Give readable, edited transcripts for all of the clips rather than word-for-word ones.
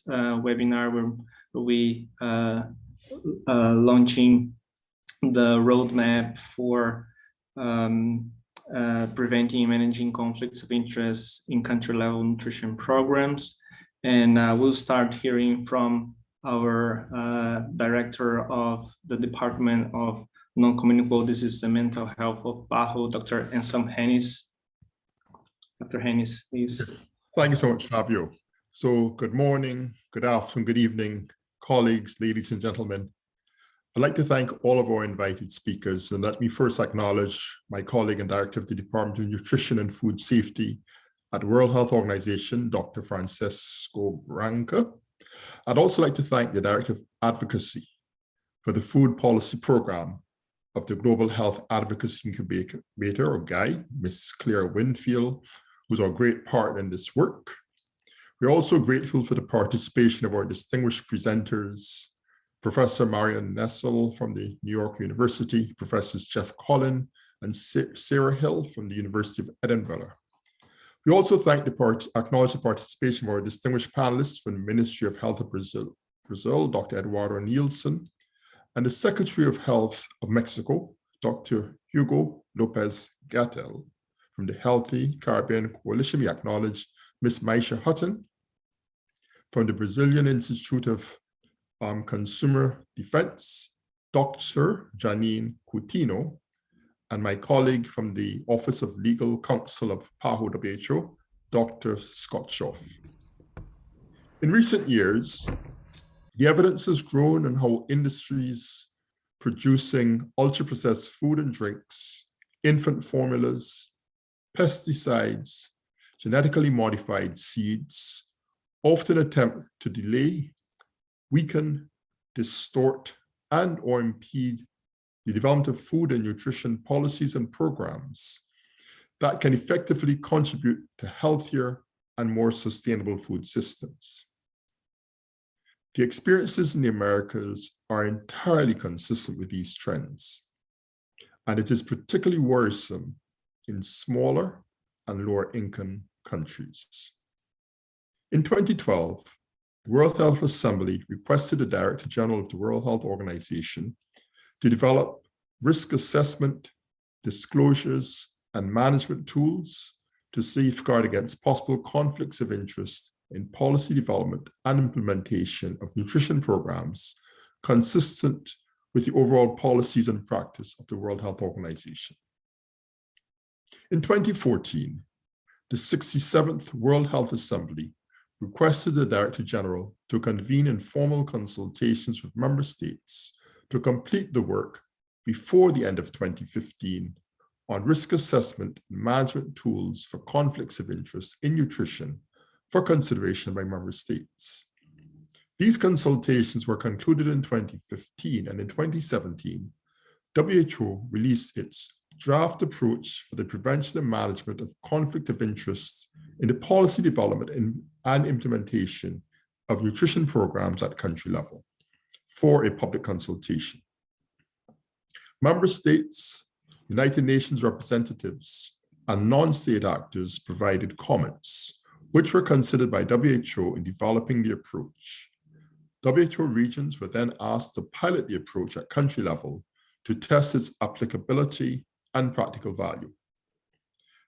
webinar where we launching the roadmap for preventing and managing conflicts of interest in country-level nutrition programs. And we'll start hearing from our director of the Department of Non-Communicable Diseases and Mental Health of PAHO, Dr. Ansam Hennis. Dr. Hennis, please. Thank you so much, Fabio. So good morning, good afternoon, good evening, colleagues, ladies and gentlemen. I'd like to thank all of our invited speakers, and let me first acknowledge my colleague and director of the Department of Nutrition and Food Safety at the World Health Organization, Dr. Francesco Branca. I'd also like to thank the Director of Advocacy for the Food Policy Program of the Global Health Advocacy Incubator, or GAI, Ms. Claire Wingfield, who's our great partner in this work. We're also grateful for the participation of our distinguished presenters, Professor Marion Nessel from the New York University, Professors Jeff Collin and Sarah Hill from the University of Edinburgh. We also acknowledge the participation of our distinguished panelists from the Ministry of Health of Brazil, Dr. Eduardo Nielsen, and the Secretary of Health of Mexico, Dr. Hugo Lopez Gatell. From the Healthy Caribbean Coalition, we acknowledge Ms. Maisha Hutton. From the Brazilian Institute of Consumer Defense, Dr. Janine Coutinho, and my colleague from the Office of Legal Counsel of PAHO WHO, Dr. Scott Schoff. In recent years, the evidence has grown on how industries producing ultra-processed food and drinks, infant formulas, pesticides, genetically modified seeds, often attempt to delay, weaken, distort, and/or impede the development of food and nutrition policies and programs that can effectively contribute to healthier and more sustainable food systems. The experiences in the Americas are entirely consistent with these trends, and it is particularly worrisome in smaller and lower income countries. In 2012, the World Health Assembly requested the Director General of the World Health Organization to develop risk assessment, disclosures, and management tools to safeguard against possible conflicts of interest in policy development and implementation of nutrition programs consistent with the overall policies and practice of the World Health Organization. In 2014, the 67th World Health Assembly requested the Director General to convene informal consultations with member states to complete the work before the end of 2015 on risk assessment and management tools for conflicts of interest in nutrition for consideration by member states. These consultations were concluded in 2015, and in 2017, WHO released its draft approach for the prevention and management of conflict of interest in the policy development and implementation of nutrition programs at country level for a public consultation. Member states, United Nations representatives, and non-state actors provided comments, which were considered by WHO in developing the approach. WHO regions were then asked to pilot the approach at country level to test its applicability and practical value.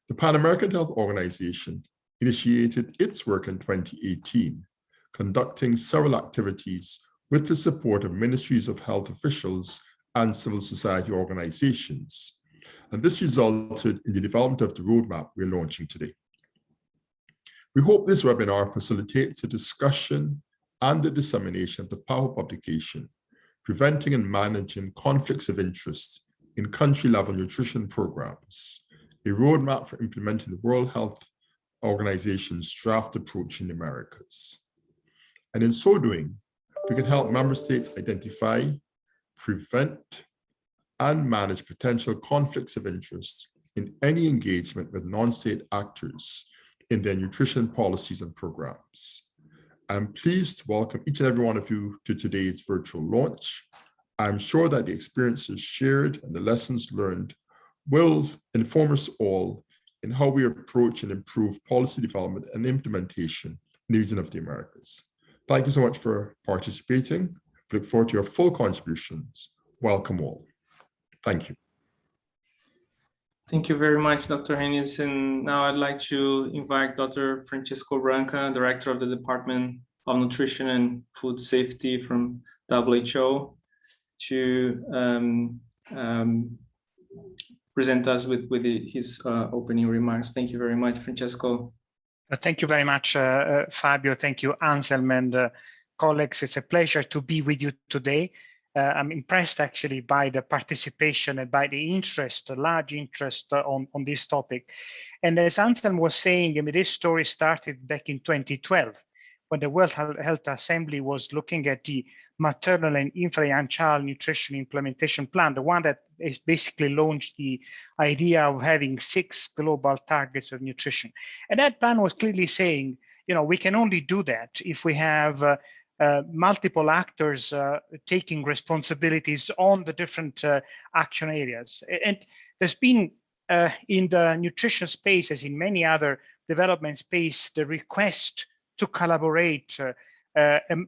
The Pan American Health Organization initiated its work in 2018, conducting several activities with the support of ministries of health officials and civil society organizations. And this resulted in the development of the roadmap we're launching today. We hope this webinar facilitates a discussion and the dissemination of the PAHO publication, Preventing and Managing Conflicts of Interest in Country-Level Nutrition Programs, a roadmap for implementing the World Health Organization's draft approach in the Americas. And in so doing, we can help member states identify, prevent, and manage potential conflicts of interest in any engagement with non-state actors in their nutrition policies and programs. I'm pleased to welcome each and every one of you to today's virtual launch. I'm sure that the experiences shared and the lessons learned will inform us all in how we approach and improve policy development and implementation in the region of the Americas. Thank you so much for participating. Look forward to your full contributions. Welcome all. Thank you. Thank you very much, Dr. Hennis. And now I'd like to invite Dr. Francesco Branca, Director of the Department of Nutrition and Food Safety from WHO, to present us with his opening remarks. Thank you very much, Francesco. Thank you very much, Fabio. Thank you, Anselm, and colleagues. It's a pleasure to be with you today. I'm impressed actually by the participation and by the interest, the large interest on this topic. And as Anselm was saying, I mean, this story started back in 2012 when the World Health Assembly was looking at the maternal and infant and child nutrition implementation plan, the one that is basically launched the idea of having 6 global targets of nutrition. And that plan was clearly saying, you know, we can only do that if we have multiple actors taking responsibilities on the different action areas. And there's been in the nutrition space, as in many other development space, the request to collaborate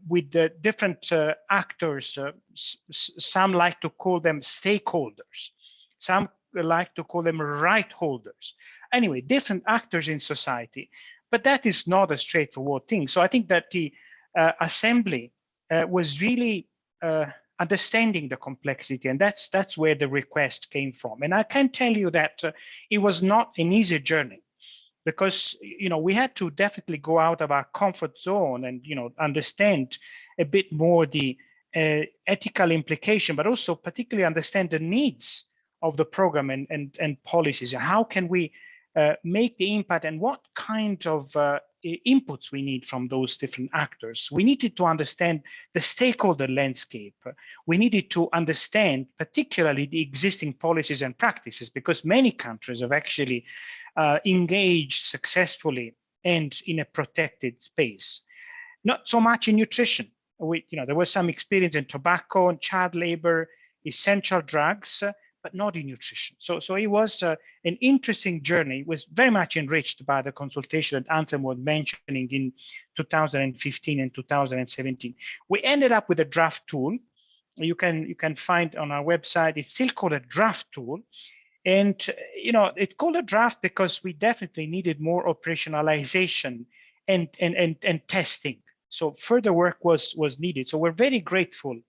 with the different actors. Some like to call them stakeholders. Some like to call them right holders. Anyway, different actors in society. But that is not a straightforward thing. So I think that the assembly was really understanding the complexity, and that's where the request came from. And I can tell you that it was not an easy journey, because we had to definitely go out of our comfort zone and understand a bit more the ethical implication, but also particularly understand the needs of the program and policies. How can we make the impact, and what kind of inputs we need from those different actors? We needed to understand the stakeholder landscape. We needed to understand particularly the existing policies and practices, because many countries have actually engaged successfully and in a protected space. Not so much in nutrition. There was some experience in tobacco and child labor, essential drugs, but not in nutrition. So it was an interesting journey. It was very much enriched by the consultation that Anselm was mentioning in 2015 and 2017. We ended up with a draft tool. You can find on our website. It's still called a draft tool. And it's called a draft because we definitely needed more operationalization and testing. So further work was needed. So we're very grateful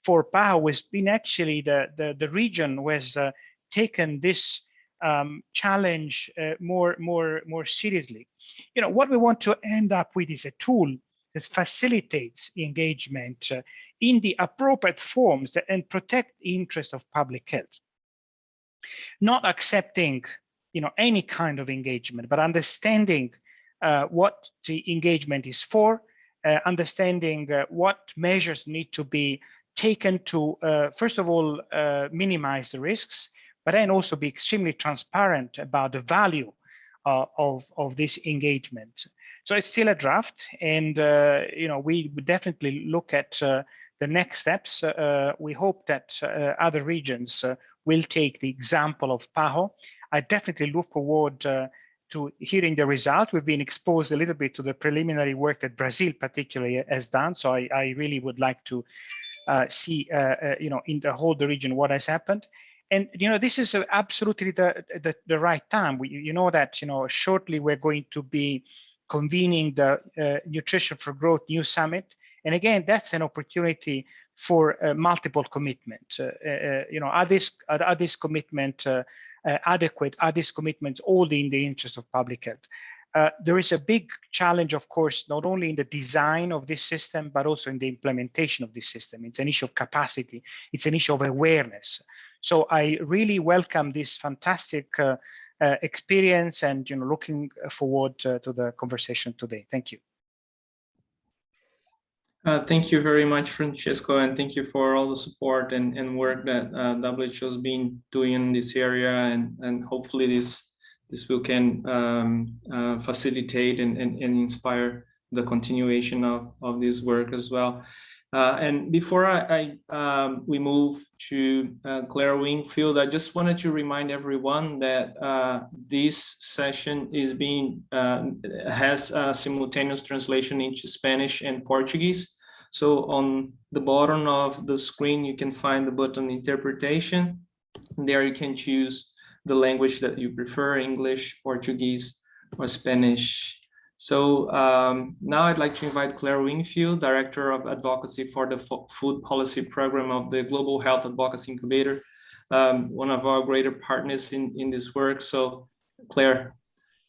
for PAHO, has been actually the region who has taken this challenge more seriously. What we want to end up with is a tool that facilitates engagement in the appropriate forms and protect the interest of public health. Not accepting any kind of engagement, but understanding what the engagement is for, understanding what measures need to be taken to, first of all, minimize the risks, but then also be extremely transparent about the value of this engagement. So it's still a draft, and we definitely look at the next steps. We hope that other regions will take the example of PAHO. I definitely look forward to hearing the result. We've been exposed a little bit to the preliminary work that Brazil particularly has done, so I really would like to see in the region what has happened. And this is absolutely the right time. You know that shortly we're going to be convening the Nutrition for Growth New Summit, and again that's an opportunity for multiple commitment. Are this commitment adequate? Are these commitments all in the interest of public health? There is a big challenge, of course, not only in the design of this system, but also in the implementation of this system. It's an issue of capacity. It's an issue of awareness. So I really welcome this fantastic experience, and looking forward to the conversation today. Thank you. Thank you very much, Francesco, and thank you for all the support and work that WHO has been doing in this area, and hopefully this will can facilitate and inspire the continuation of this work as well. And before we move to Claire Wingfield, I just wanted to remind everyone that this session is has simultaneous translation into Spanish and Portuguese. So on the bottom of the screen, you can find the button interpretation. There you can choose the language that you prefer, English, Portuguese, or Spanish. So now I'd like to invite Claire Wingfield, Director of Advocacy for the Food Policy Program of the Global Health Advocacy Incubator, one of our greater partners in this work. So Claire,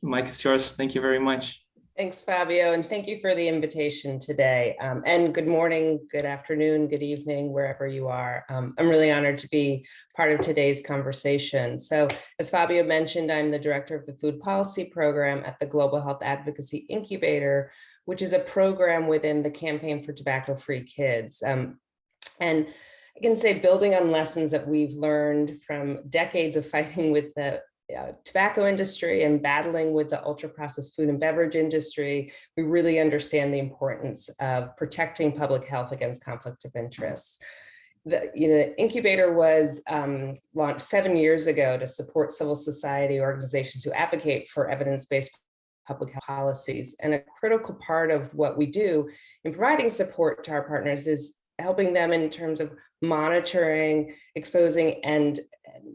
the mic is yours. Thank you very much. Thanks, Fabio, and thank you for the invitation today. And good morning, good afternoon, good evening, wherever you are. I'm really honored to be part of today's conversation. So as Fabio mentioned, I'm the Director of the Food Policy Program at the Global Health Advocacy Incubator, which is a program within the Campaign for Tobacco-Free Kids. And I can say, building on lessons that we've learned from decades of fighting with the tobacco industry and battling with the ultra-processed food and beverage industry, we really understand the importance of protecting public health against conflict of interest. The incubator was launched 7 years ago to support civil society organizations who advocate for evidence-based public health policies. And a critical part of what we do in providing support to our partners is helping them in terms of monitoring, exposing, and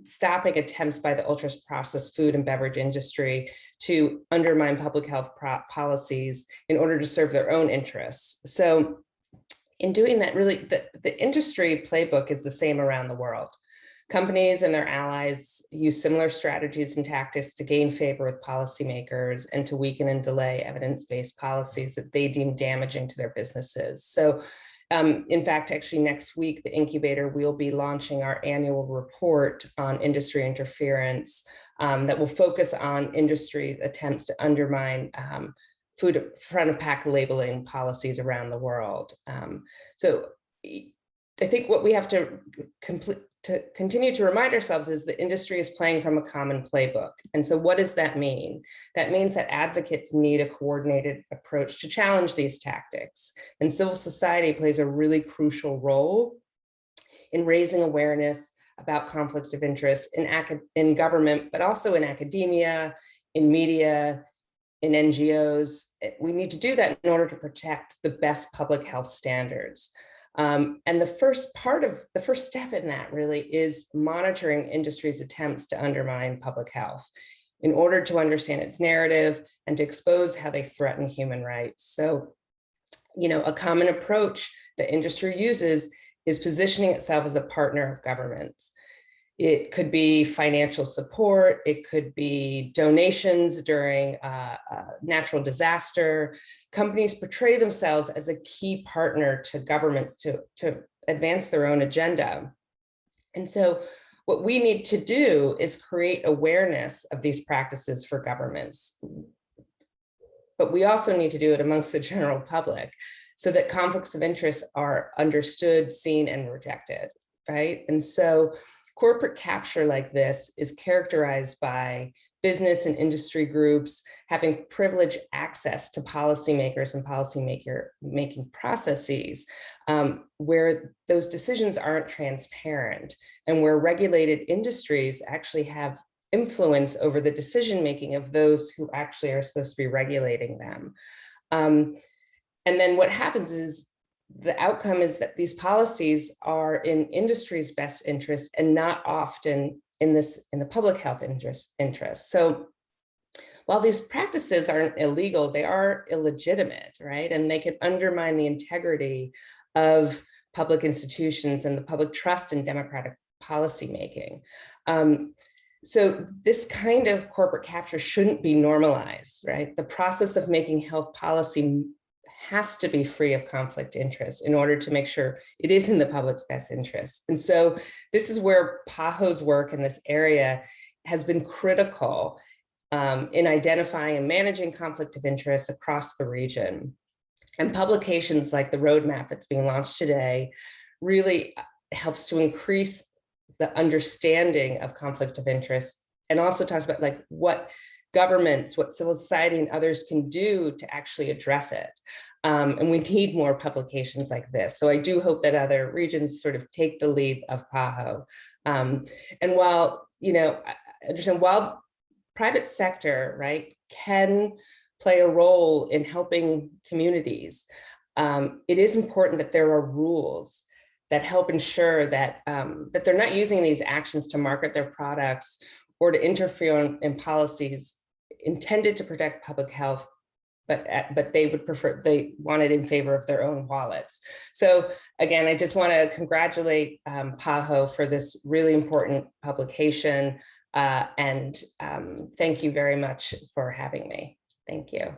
stopping attempts by the ultra-processed food and beverage industry to undermine public health policies in order to serve their own interests. So in doing that, really, the industry playbook is the same around the world. Companies and their allies use similar strategies and tactics to gain favor with policymakers and to weaken and delay evidence-based policies that they deem damaging to their businesses. So in fact, actually next week, the incubator will be launching our annual report on industry interference that will focus on industry attempts to undermine food front of pack labeling policies around the world. So I think what we have to continue to remind ourselves is the industry is playing from a common playbook. And so what does that mean? That means that advocates need a coordinated approach to challenge these tactics. And civil society plays a really crucial role in raising awareness about conflicts of interest in government, but also in academia, in media, in NGOs. We need to do that in order to protect the best public health standards. And the first step in that really is monitoring industry's attempts to undermine public health in order to understand its narrative and to expose how they threaten human rights. So, a common approach that industry uses is positioning itself as a partner of governments. It could be financial support, it could be donations during a natural disaster. Companies portray themselves as a key partner to governments to advance their own agenda. And so what we need to do is create awareness of these practices for governments. But we also need to do it amongst the general public so that conflicts of interest are understood, seen, and rejected, right? And so corporate capture like this is characterized by business and industry groups having privileged access to policymakers and policymaking processes where those decisions aren't transparent and where regulated industries actually have influence over the decision-making of those who actually are supposed to be regulating them. And then what happens is the outcome is that these policies are in industry's best interest and not often in the public health interest. So while these practices aren't illegal, they are illegitimate, right? And they can undermine the integrity of public institutions and the public trust in democratic policymaking. So this kind of corporate capture shouldn't be normalized, right? The process of making health policy has to be free of conflict interest in order to make sure it is in the public's best interest. And so this is where PAHO's work in this area has been critical in identifying and managing conflict of interest across the region. And publications like the roadmap that's being launched today really helps to increase the understanding of conflict of interest, and also talks about what governments, what civil society and others can do to actually address it. And we need more publications like this. So I do hope that other regions sort of take the lead of PAHO. And while, I understand, while private sector, right, can play a role in helping communities, it is important that there are rules that help ensure that, that they're not using these actions to market their products or to interfere in policies intended to protect public health, but they want it in favor of their own wallets. So again, I just want to congratulate PAHO for this really important publication, and thank you very much for having me. Thank you.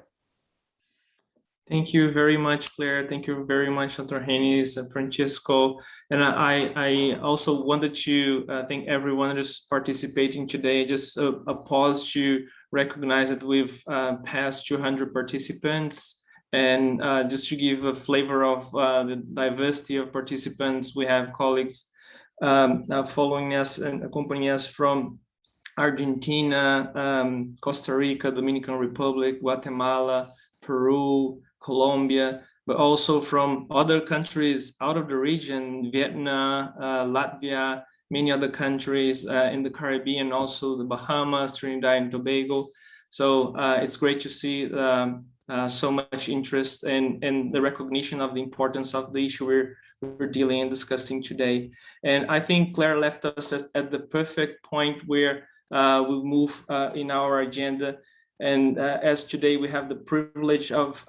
Thank you very much, Claire. Thank you very much, Dr. Haynes and Francisco. And I also wanted to thank everyone who's participating today. Just a pause to recognize that we've passed 200 participants. And just to give a flavor of the diversity of participants, we have colleagues following us and accompanying us from Argentina, Costa Rica, Dominican Republic, Guatemala, Peru, Colombia, but also from other countries out of the region, Vietnam, Latvia, many other countries in the Caribbean, also the Bahamas, Trinidad and Tobago. So it's great to see so much interest and the recognition of the importance of the issue we're dealing and discussing today. And I think Claire left us at the perfect point where we'll move in our agenda. And as today we have the privilege of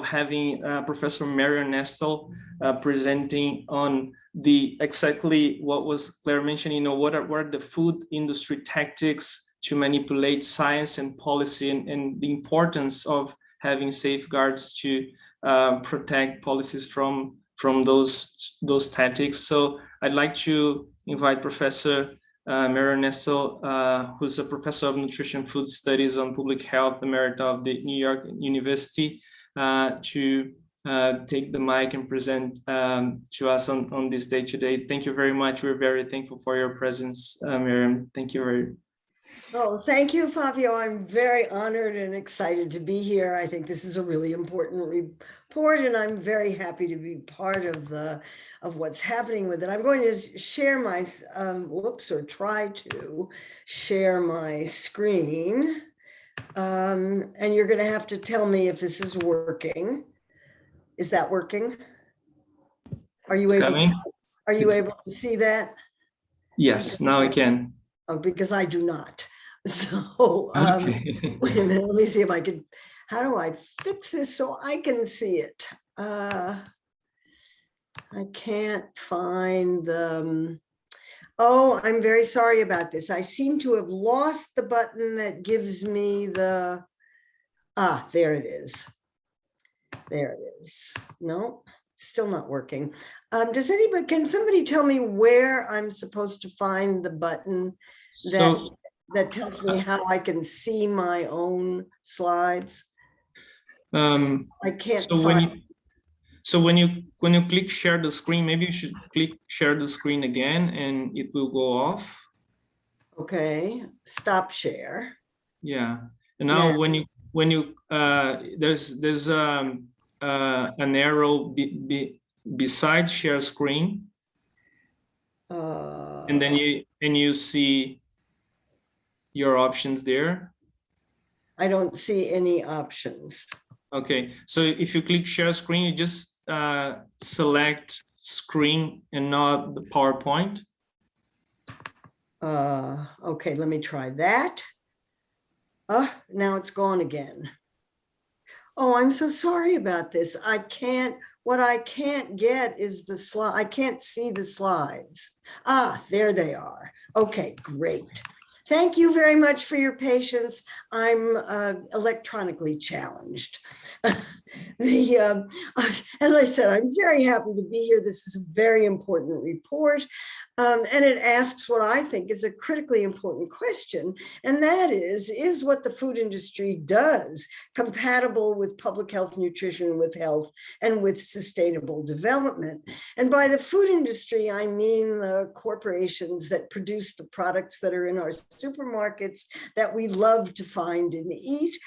having Professor Marion Nestle presenting on exactly what was Claire mentioning, what are the food industry tactics to manipulate science and policy, and the importance of having safeguards to protect policies from those tactics. So I'd like to invite Professor Marion Nestle, who's a professor of nutrition food studies on public health emerita of the New York University, to take the mic and present to us on this day today. Thank you very much. We're very thankful for your presence, Marion. Thank you very much. Oh, thank you, Fabio. I'm very honored and excited to be here. I think this is a really important report, and I'm very happy to be part of what's happening with it. I'm going to share my, try to share my screen. And you're going to have to tell me if this is working. Is that working? Are you able to see that? Yes, now I can. Oh, because I do not. So Okay. wait a minute, let me see if I can, how do I fix this so I can see it? I can't find the, oh, I'm very sorry about this. I seem to have lost the button that gives me the, there it is. There it is. No, still not working. Can somebody tell me where I'm supposed to find the button that tells me how I can see my own slides? I can't find. So when you click share the screen, maybe you should click share the screen again and it will go off. Okay, stop share. Yeah, and now Yeah. when you there's an arrow beside share screen, and then you see your options there. I don't see any options. Okay, so if you click share screen, you just select screen and not the PowerPoint. Okay, let me try that. Now it's gone again. Oh, I'm so sorry about this. What I can't get is the slide. I can't see the slides. There they are. Okay, great. Thank you very much for your patience. I'm electronically challenged. As I said, I'm very happy to be here. This is a very important report, and it asks what I think is a critically important question, and that is what the food industry does compatible with public health, nutrition, with health, and with sustainable development? And by the food industry, I mean the corporations that produce the products that are in our supermarkets that we love to find and eat.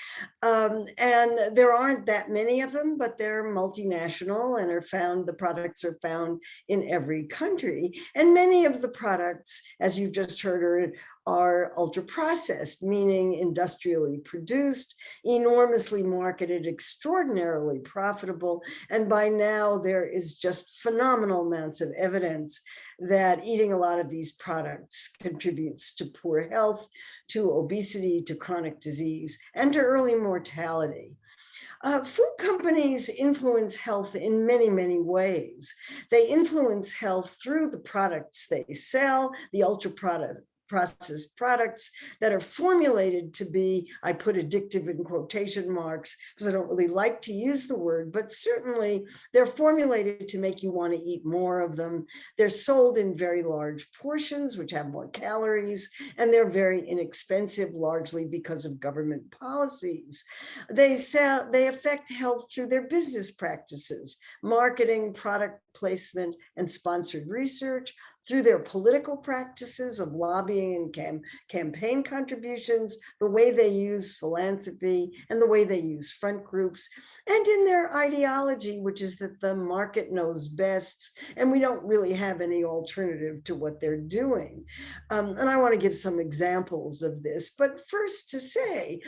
And there aren't that many of them, but they're multinational and the products are found in every country. And many of the products, as you've just heard, are ultra processed, meaning industrially produced, enormously marketed, extraordinarily profitable. And by now there is just phenomenal amounts of evidence that eating a lot of these products contributes to poor health, to obesity, to chronic disease, and to early mortality. Food companies influence health in many, many ways. They influence health through the products they sell, the processed products that are formulated to be, I put addictive in quotation marks because I don't really like to use the word, but certainly they're formulated to make you want to eat more of them. They're sold in very large portions, which have more calories, and they're very inexpensive, largely because of government policies. They affect health through their business practices, marketing, product placement, and sponsored research, through their political practices of lobbying and campaign contributions, the way they use philanthropy, and the way they use front groups, and in their ideology, which is that the market knows best, and we don't really have any alternative to what they're doing. And I want to give some examples of this, but first to say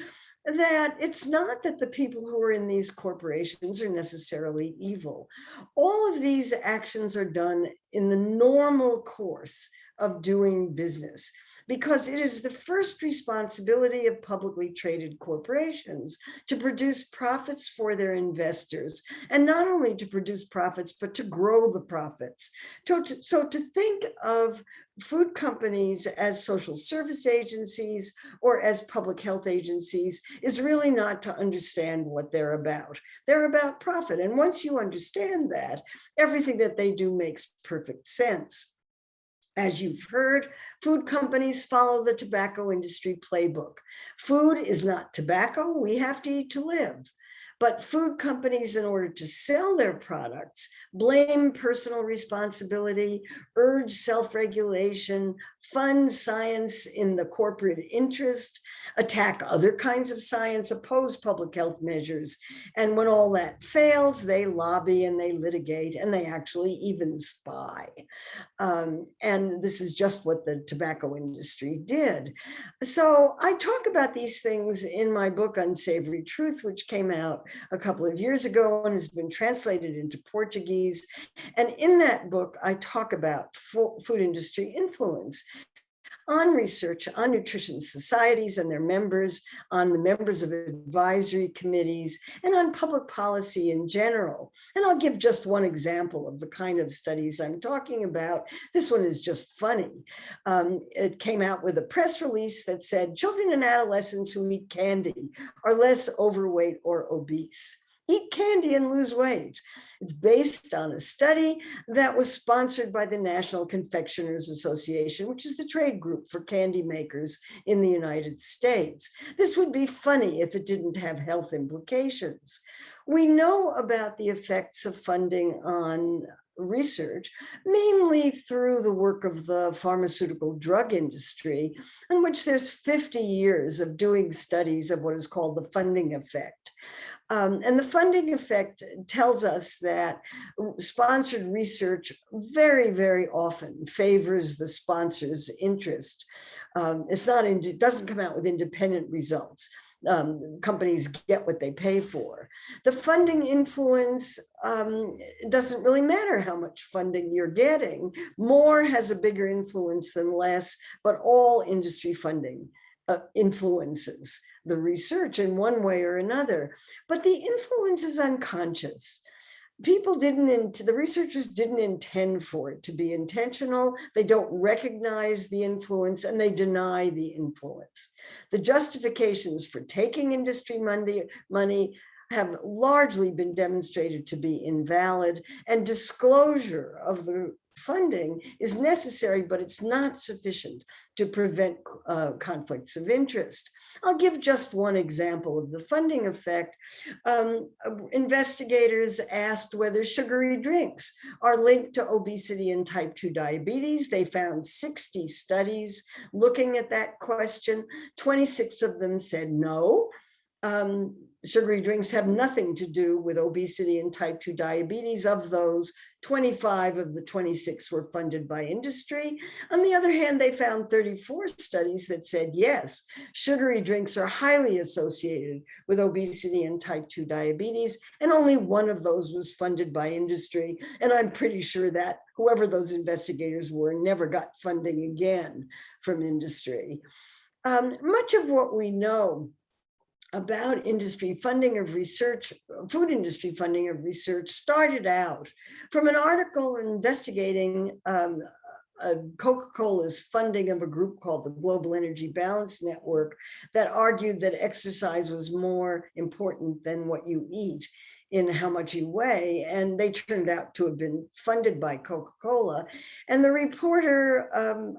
that it's not that the people who are in these corporations are necessarily evil. All of these actions are done in the normal course of doing business, because it is the first responsibility of publicly traded corporations to produce profits for their investors, and not only to produce profits, but to grow the profits. So to think of food companies as social service agencies or as public health agencies is really not to understand what they're about. They're about profit. And once you understand that, everything that they do makes perfect sense. As you've heard, food companies follow the tobacco industry playbook. Food is not tobacco. We have to eat to live. But food companies, in order to sell their products, blame personal responsibility, urge self-regulation, fund science in the corporate interest, attack other kinds of science, oppose public health measures. And when all that fails, they lobby and they litigate and they actually even spy. And this is just what the tobacco industry did. So I talk about these things in my book, Unsavory Truth, which came out a couple of years ago and has been translated into Portuguese. And in that book, I talk about food industry influence on research, on nutrition societies and their members, on the members of advisory committees, and on public policy in general. And I'll give just one example of the kind of studies I'm talking about. This one is just funny. It came out with a press release that said children and adolescents who eat candy are less overweight or obese. Eat candy and lose weight. It's based on a study that was sponsored by the National Confectioners Association, which is the trade group for candy makers in the United States. This would be funny if it didn't have health implications. We know about the effects of funding on research, mainly through the work of the pharmaceutical drug industry, in which there's 50 years of doing studies of what is called the funding effect. And the funding effect tells us that sponsored research very, very often favors the sponsor's interest. It doesn't come out with independent results. Companies get what they pay for. The funding influence, it doesn't really matter how much funding you're getting. More has a bigger influence than less, but all industry funding influences the research in one way or another. But the influence is unconscious. The researchers didn't intend for it to be intentional. They don't recognize the influence and they deny the influence. The justifications for taking industry money have largely been demonstrated to be invalid, and disclosure of the funding is necessary, but it's not sufficient to prevent conflicts of interest. I'll give just one example of the funding effect. Investigators asked whether sugary drinks are linked to obesity and type 2 diabetes. They found 60 studies looking at that question. 26 of them said no. Sugary drinks have nothing to do with obesity and type 2 diabetes. Of those, 25 of the 26 were funded by industry. On the other hand, they found 34 studies that said, yes, sugary drinks are highly associated with obesity and type 2 diabetes, and only one of those was funded by industry. And I'm pretty sure that whoever those investigators were never got funding again from industry. Much of what we know about industry funding of research, food industry funding of research, started out from an article investigating Coca-Cola's funding of a group called the Global Energy Balance Network that argued that exercise was more important than what you eat in how much you weigh, and they turned out to have been funded by Coca-Cola. And the reporter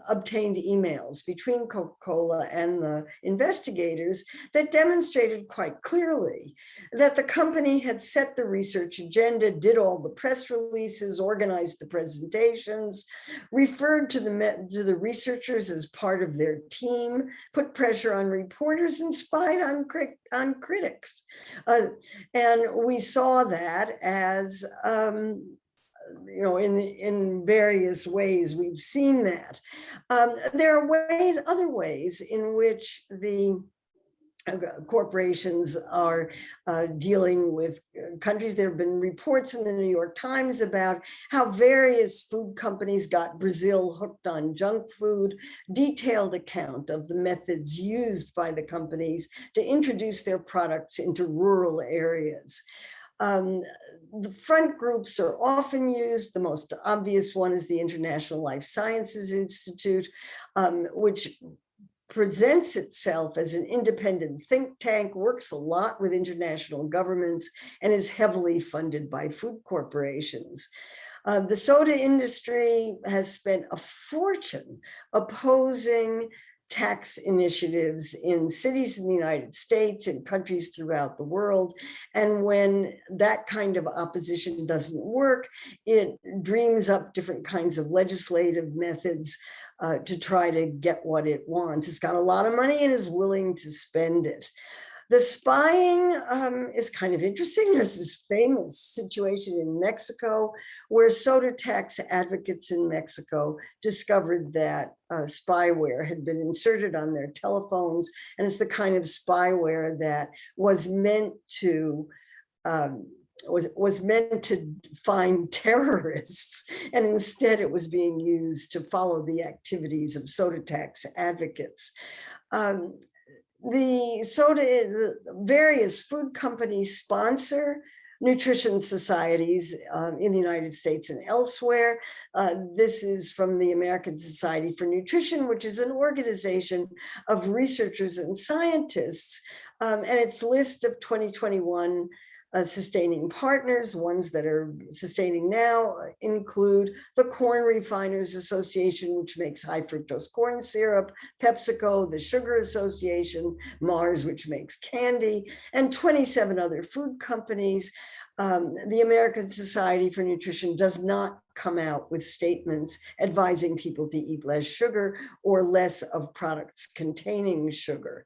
obtained emails between Coca-Cola and the investigators that demonstrated quite clearly that the company had set the research agenda, did all the press releases, organized the presentations, referred to the researchers as part of their team, put pressure on reporters, and spied on critics. And we saw that as, in various ways, we've seen that. There are other ways in which the corporations are dealing with countries. There have been reports in the New York Times about how various food companies got Brazil hooked on junk food, detailed account of the methods used by the companies to introduce their products into rural areas. The front groups are often used. The most obvious one is the International Life Sciences Institute, which presents itself as an independent think tank, works a lot with international governments, and is heavily funded by food corporations. The soda industry has spent a fortune opposing tax initiatives in cities in the United States and countries throughout the world. And when that kind of opposition doesn't work, it dreams up different kinds of legislative methods to try to get what it wants. It's got a lot of money and is willing to spend it. The spying is kind of interesting. There's this famous situation in Mexico where soda tax advocates in Mexico discovered that spyware had been inserted on their telephones, and it's the kind of spyware that was meant to find terrorists, and instead it was being used to follow the activities of soda tax advocates. The various food companies sponsor nutrition societies in the United States and elsewhere. This is from the American Society for Nutrition, which is an organization of researchers and scientists, and its list of 2021 sustaining partners, ones that are sustaining now, include the Corn Refiners Association, which makes high fructose corn syrup, PepsiCo, the Sugar Association, Mars, which makes candy, and 27 other food companies. The American Society for Nutrition does not come out with statements advising people to eat less sugar or less of products containing sugar.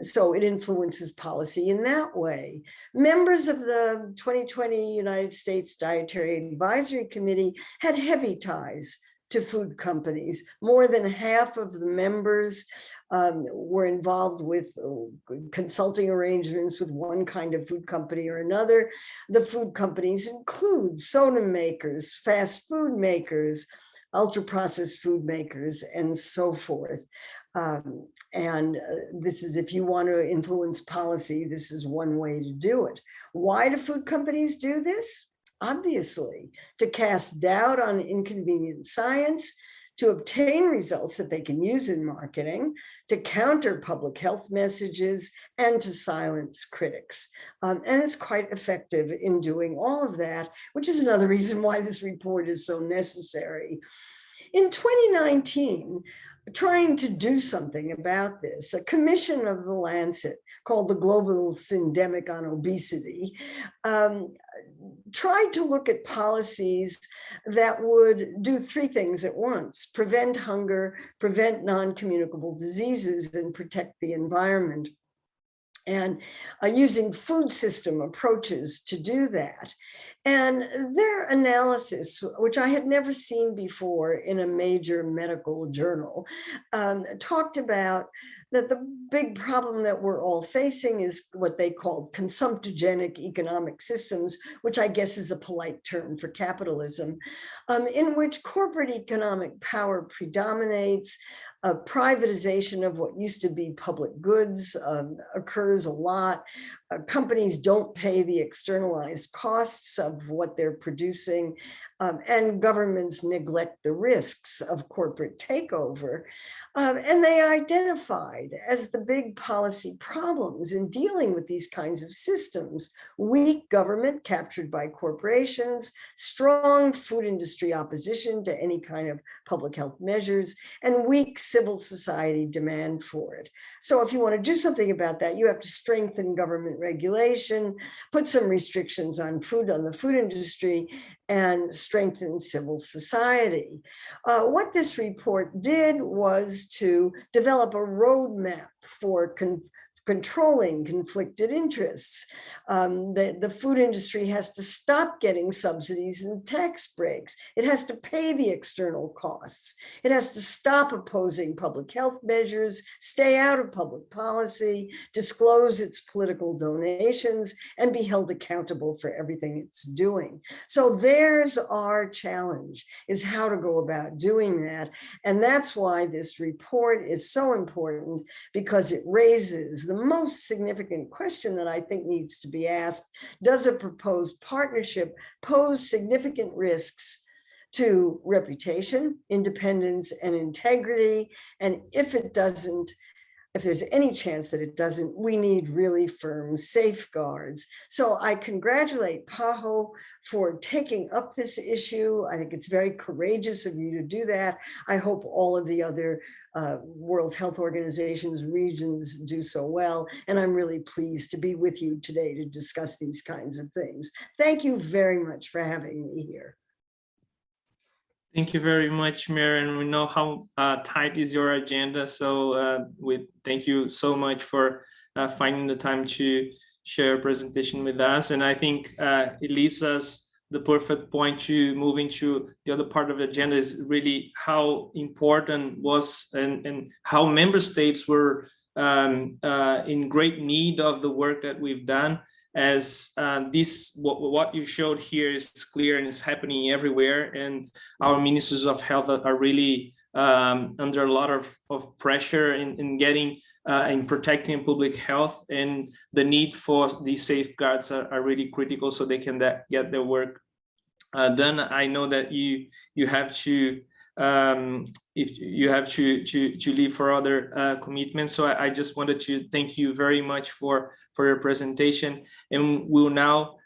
So it influences policy in that way. Members of the 2020 United States Dietary Advisory Committee had heavy ties to food companies. More than half of the members were involved with consulting arrangements with one kind of food company or another. The food companies include soda makers, fast food makers, ultra-processed food makers, and so forth. This is, if you want to influence policy, this is one way to do it. Why do food companies do this? Obviously, to cast doubt on inconvenient science, to obtain results that they can use in marketing, to counter public health messages, and to silence critics. And it's quite effective in doing all of that, which is another reason why this report is so necessary. In 2019, trying to do something about this, a commission of the Lancet called the Global Syndemic on Obesity tried to look at policies that would do three things at once: prevent hunger, prevent non-communicable diseases, and protect the environment. And using food system approaches to do that. And their analysis, which I had never seen before in a major medical journal, talked about that the big problem that we're all facing is what they called consumptogenic economic systems, which I guess is a polite term for capitalism, in which corporate economic power predominates. Privatization of what used to be public goods occurs a lot. Companies don't pay the externalized costs of what they're producing, and governments neglect the risks of corporate takeover. And they identified as the big policy problems in dealing with these kinds of systems: weak government captured by corporations, strong food industry opposition to any kind of public health measures, and weak civil society demand for it. So if you want to do something about that, you have to strengthen government regulation, put some restrictions on food, on the food industry, and strengthen civil society. What this report did was to develop a roadmap for controlling conflicted interests. The food industry has to stop getting subsidies and tax breaks. It has to pay the external costs. It has to stop opposing public health measures, stay out of public policy, disclose its political donations, and be held accountable for everything it's doing. So there's our challenge, is how to go about doing that. And that's why this report is so important, because it raises the most significant question that I think needs to be asked: does a proposed partnership pose significant risks to reputation, independence, and integrity? And if it doesn't, if there's any chance that it doesn't, we need really firm safeguards. So I congratulate PAHO for taking up this issue. I think it's very courageous of you to do that. I hope all of the other World Health Organization's regions do so well. And I'm really pleased to be with you today to discuss these kinds of things. Thank you very much for having me here. Thank you very much, Marian. We know how tight is your agenda, so we thank you so much for finding the time to share a presentation with us. And I think it leaves us the perfect point to move into the other part of the agenda, is really how important was and how member states were in great need of the work that we've done. As what you showed here is clear and it's happening everywhere, and our ministers of health are really under a lot of pressure in getting in protecting public health, and the need for these safeguards are really critical so they can get their work done. I know that you have to if you have to leave for other commitments, so I just wanted to thank you very much for your presentation, and we'll now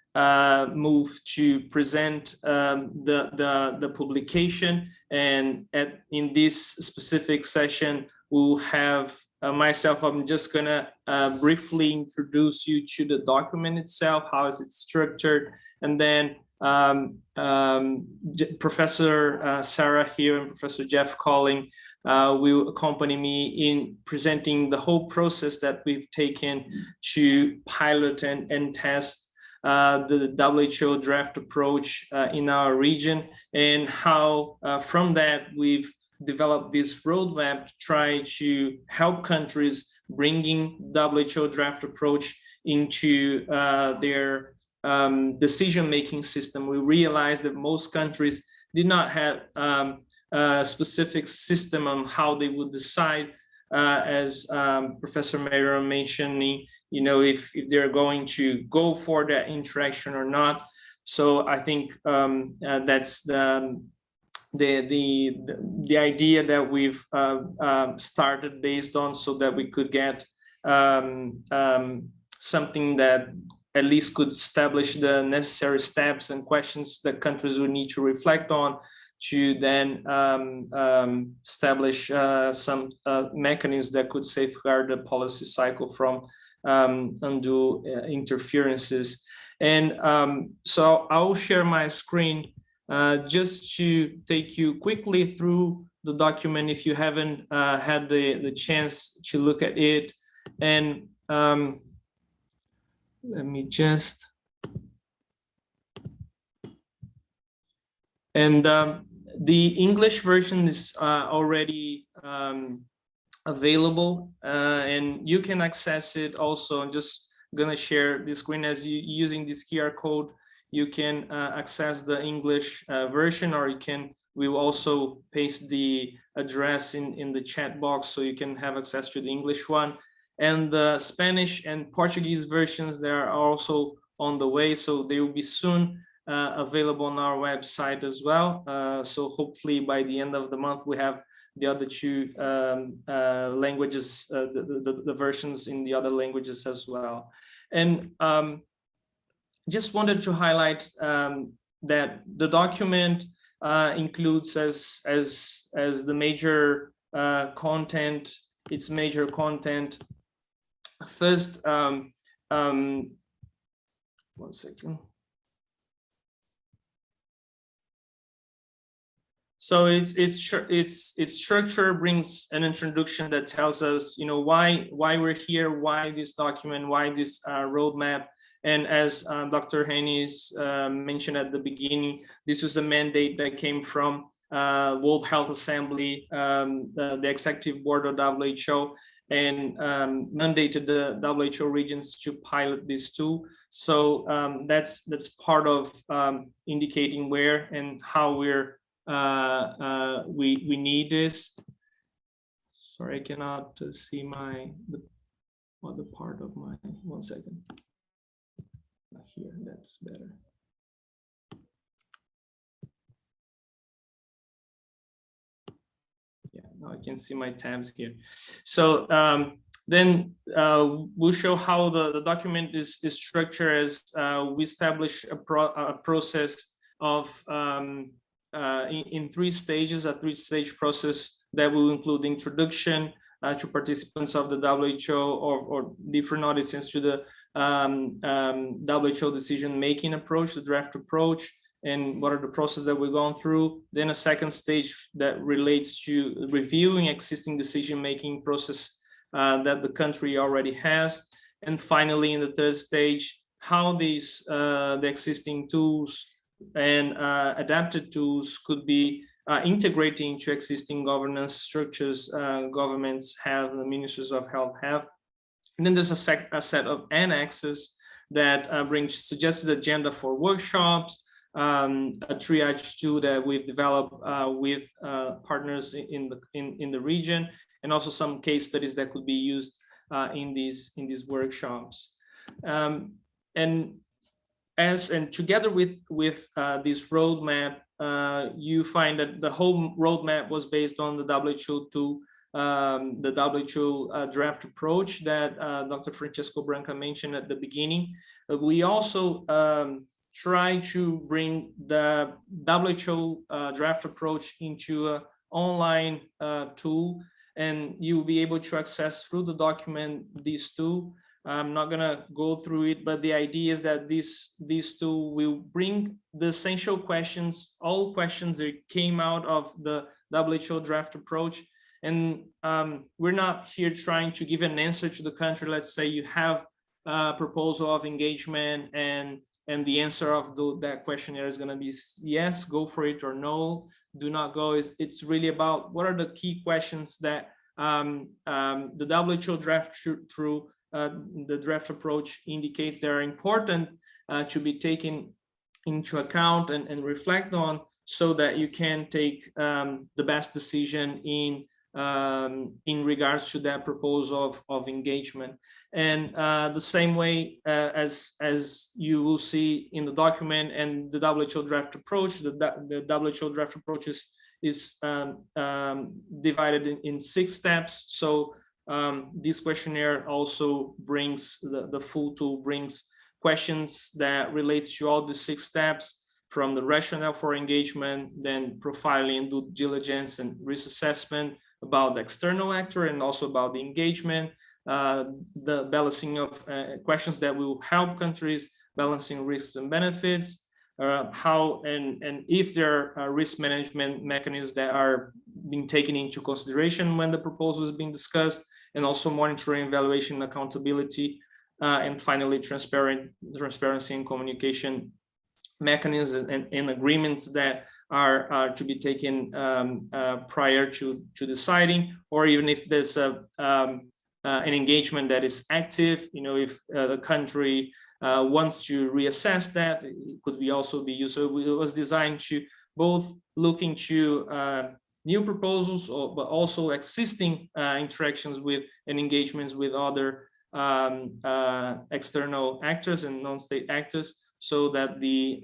move to present the publication. And in this specific session, we'll have myself. I'm just gonna briefly introduce you to the document itself, how is it structured, and then Professor Sarah here and Professor Jeff Colling will accompany me in presenting the whole process that we've taken to pilot and test the WHO draft approach in our region, and how from that we've developed this roadmap to try to help countries bringing WHO draft approach into their decision-making system. We realized that most countries did not have a specific system on how they would decide, as Professor Mayer mentioning, if they're going to go for that interaction or not. So I think that's the idea that we've started based on, so that we could get something that at least could establish the necessary steps and questions that countries would need to reflect on, to then establish some mechanisms that could safeguard the policy cycle from undue interferences. And so I'll share my screen just to take you quickly through the document if you haven't had the chance to look at it. And let me just, and the English version is already available, and you can access it also. I'm just gonna share the screen. As you using this QR code, you can access the English version, or you can, we will also paste the address in the chat box, so you can have access to the English one. And the Spanish and Portuguese versions, they are also on the way, so they will be soon available on our website as well. So hopefully by the end of the month, we have the other two languages, the versions in the other languages as well. And just wanted to highlight that the document includes as the major content, its major content. First, 1 second. So its structure brings an introduction that tells us, you know, why we're here, why this document, why this roadmap. And as Dr. Haynes mentioned at the beginning, this was a mandate that came from World Health Assembly, the executive board of WHO, and mandated the WHO regions to pilot this tool. So that's part of indicating where and how we need this. Sorry, I cannot see the other part of my, 1 second. Here, that's better. Yeah, now I can see my tabs here. So then we'll show how the document is structured as we establish a process of in 3 stages, a 3-stage process that will include introduction to participants of the WHO or different audiences to the WHO decision-making approach, the draft approach, and what are the processes that we're going through. Then a 2nd stage that relates to reviewing existing decision-making process that the country already has. And finally, in the 3rd stage, how these the existing tools and adapted tools could be integrating into existing governance structures governments have, the ministries of health have. And then there's a set of annexes that brings suggested agenda for workshops, a triage tool that we've developed with partners in the region, and also some case studies that could be used in these workshops. And together with this roadmap, you find that the whole roadmap was based on the WHO tool, the WHO draft approach that Dr. Francesco Branca mentioned at the beginning. We also try to bring the WHO draft approach into an online tool, and you'll be able to access through the document this tool. I'm not gonna go through it, but the idea is that this tool will bring the essential questions, all questions that came out of the WHO draft approach. And we're not here trying to give an answer to the country. Let's say you have a proposal of engagement, and the answer of that questionnaire is going to be yes, go for it, or no, do not go. It's really about what are the key questions that the WHO draft through the draft approach indicates that are important to be taken into account and reflect on, so that you can take the best decision in in regards to that proposal of engagement. And the same way as you will see in the document and the WHO draft approach, the WHO draft approach is divided in 6 steps. So this questionnaire also brings, the full tool brings questions that relates to all the 6 steps, from the rationale for engagement, then profiling, due diligence, and risk assessment about the external actor, and also about the engagement, the balancing of questions that will help countries balancing risks and benefits, how and if there are risk management mechanisms that are being taken into consideration when the proposal is being discussed, and also monitoring, evaluation, and accountability, and finally transparency and communication mechanisms and agreements that are to be taken prior to deciding, or even if there's an engagement that is active, if the country wants to reassess that, it could be also be used. So it was designed to both look into new proposals, but also existing interactions with and engagements with other external actors and non-state actors, so that the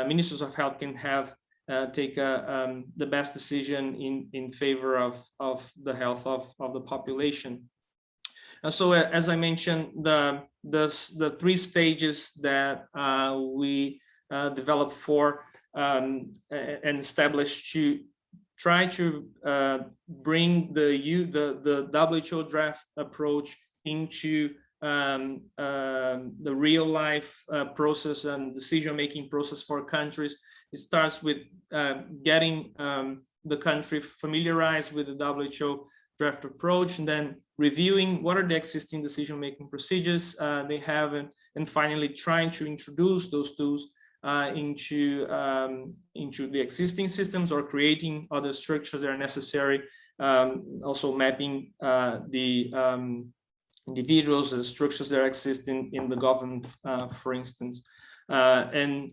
ministers of health can have take the best decision in favor of the health of the population. And so, as I mentioned, the 3 stages that we developed for and established to try to bring the WHO draft approach into the real life process and decision-making process for countries. It starts with getting the country familiarized with the WHO draft approach, and then reviewing what are the existing decision-making procedures they have, and finally trying to introduce those tools into the existing systems, or creating other structures that are necessary. Also mapping the individuals and structures that exist in the government, for instance. And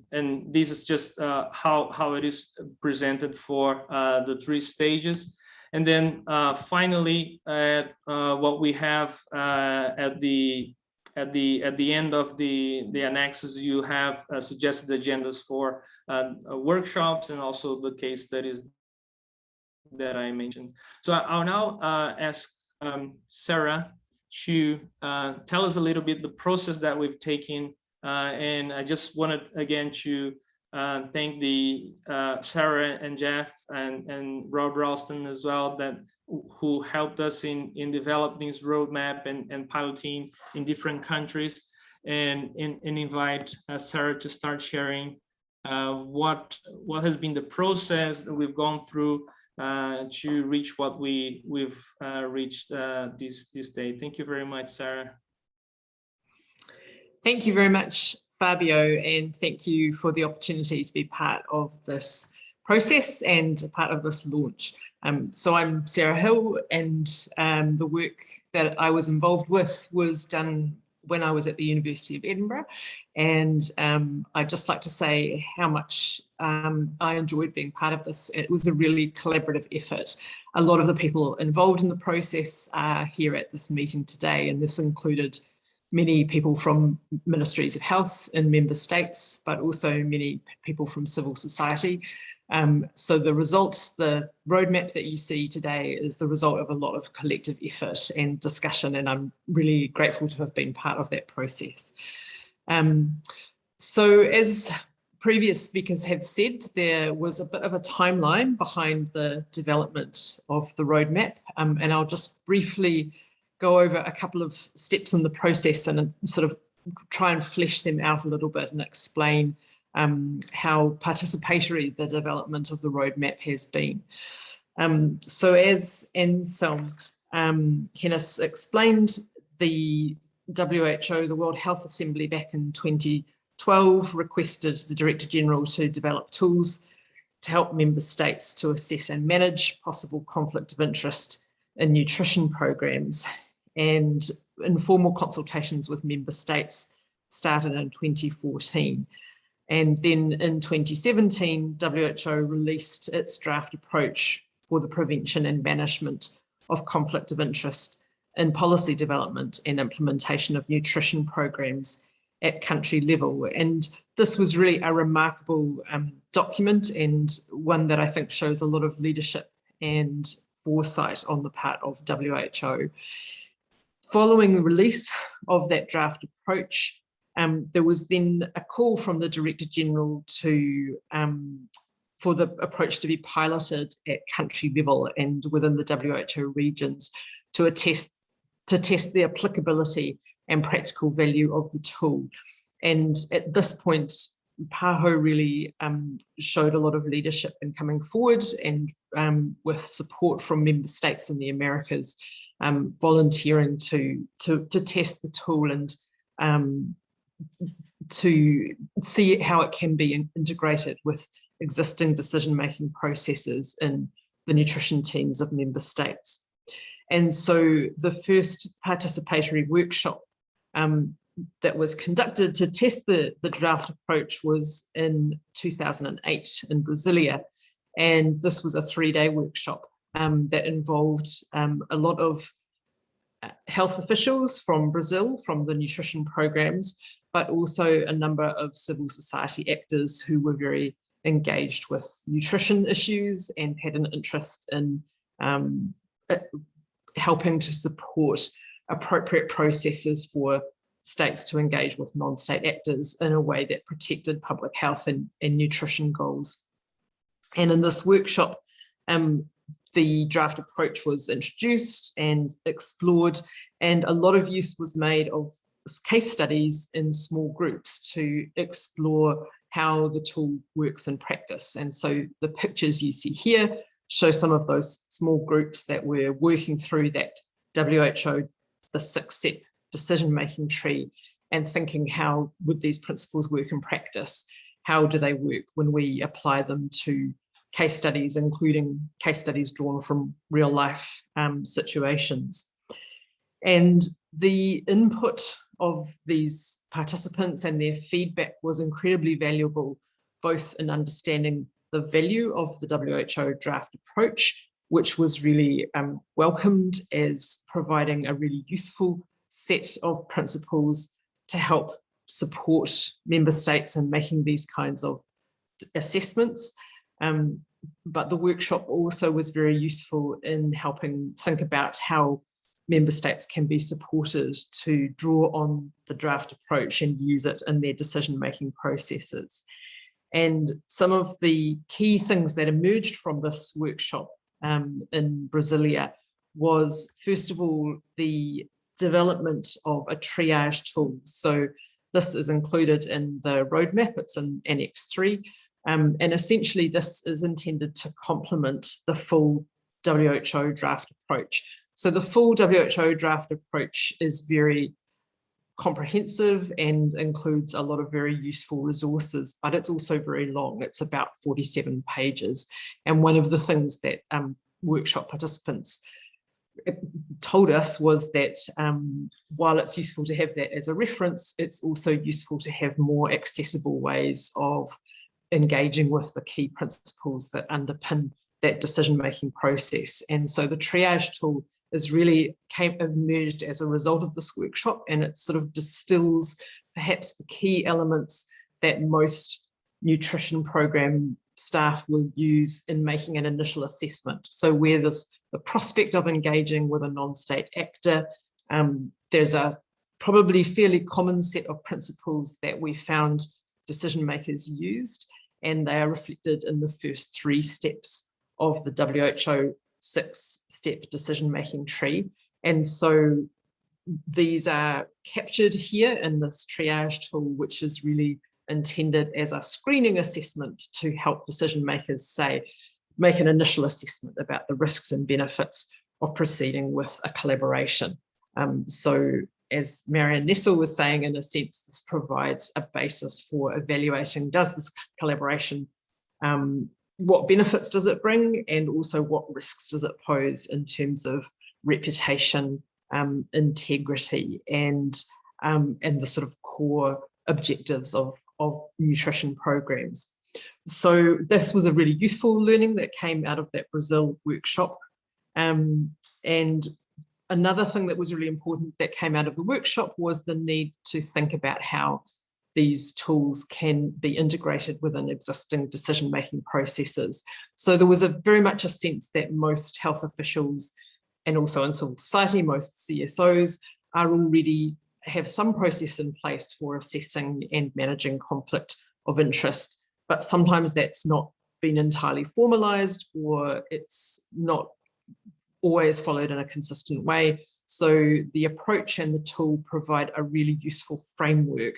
this is just how it is presented for the 3 stages. And then finally, what we have at the end of the annexes, you have suggested agendas for workshops, and also the case studies that I mentioned. So I'll now ask Sarah to tell us a little bit the process that we've taken. And I just wanted again to thank the Sarah and Jeff and Rob Ralston as well, who helped us in developing this roadmap and piloting in different countries, and invite Sarah to start sharing what has been the process that we've gone through to reach what we've reached this day. Thank you very much, Sarah. Thank you very much, Fabio, and thank you for the opportunity to be part of this process and part of this launch. So I'm Sarah Hill, and the work that I was involved with was done when I was at the University of Edinburgh. And I'd just like to say how much I enjoyed being part of this. It was a really collaborative effort. A lot of the people involved in the process are here at this meeting today, and this included many people from ministries of health in member states, but also many people from civil society. So the results, the roadmap that you see today, is the result of a lot of collective effort and discussion, and I'm really grateful to have been part of that process. So as previous speakers have said, there was a bit of a timeline behind the development of the roadmap, and I'll just briefly go over a couple of steps in the process and sort of try and flesh them out a little bit and explain how participatory the development of the roadmap has been. So as Anselm Hennis explained, the WHO, the World Health Assembly, back in 2012 requested the Director General to develop tools to help member states to assess and manage possible conflict of interest in nutrition programs. And informal consultations with member states started in 2014. And then in 2017, WHO released its draft approach for the prevention and management of conflict of interest in policy development and implementation of nutrition programs at country level. And this was really a remarkable document, and one that I think shows a lot of leadership and foresight on the part of WHO. Following the release of that draft approach, there was then a call from the Director General to for the approach to be piloted at country level and within the WHO regions to test the applicability and practical value of the tool. And at this point, PAHO really showed a lot of leadership in coming forward, and with support from member states in the Americas, volunteering to test the tool and to see how it can be integrated with existing decision-making processes in the nutrition teams of member states. And so the first participatory workshop that was conducted to test the draft approach was in 2008 in Brasilia. And this was a 3-day workshop that involved a lot of health officials from Brazil, from the nutrition programs, but also a number of civil society actors who were very engaged with nutrition issues and had an interest in helping to support appropriate processes for states to engage with non-state actors in a way that protected public health and nutrition goals. And in this workshop, the draft approach was introduced and explored, and a lot of use was made of case studies in small groups to explore how the tool works in practice. And so the pictures you see here show some of those small groups that were working through that WHO, the 6-step decision-making tree, and thinking, how would these principles work in practice? How do they work when we apply them to case studies, including case studies drawn from real life situations? And the input of these participants and their feedback was incredibly valuable, both in understanding the value of the WHO draft approach, which was really welcomed as providing a really useful set of principles to help support member states in making these kinds of assessments. But the workshop also was very useful in helping think about how member states can be supported to draw on the draft approach and use it in their decision-making processes. And some of the key things that emerged from this workshop in Brasilia was, first of all, the development of a triage tool. So this is included in the roadmap, it's in Annex 3. And essentially this is intended to complement the full WHO draft approach. So the full WHO draft approach is very comprehensive and includes a lot of very useful resources, but it's also very long. It's about 47 pages. And one of the things that workshop participants told us was that while it's useful to have that as a reference, it's also useful to have more accessible ways of engaging with the key principles that underpin that decision-making process. And so the triage tool is really emerged as a result of this workshop, and it sort of distills perhaps the key elements that most nutrition program staff will use in making an initial assessment. So where there's the prospect of engaging with a non-state actor, there's a probably fairly common set of principles that we found decision makers used, and they are reflected in the first 3 steps of the WHO 6-step decision-making tree. And so these are captured here in this triage tool, which is really intended as a screening assessment to help decision makers make an initial assessment about the risks and benefits of proceeding with a collaboration. So as Marianne Nessel was saying, in a sense, this provides a basis for evaluating, does this collaboration, what benefits does it bring, and also what risks does it pose in terms of reputation, integrity, and the sort of core objectives of nutrition programs. So this was a really useful learning that came out of that Brazil workshop. And another thing that was really important that came out of the workshop was the need to think about how these tools can be integrated within existing decision-making processes. So there was very much a sense that most health officials and also in civil society, most CSOs have some process in place for assessing and managing conflict of interest, but sometimes that's not been entirely formalized, or it's not always followed in a consistent way. So the approach and the tool provide a really useful framework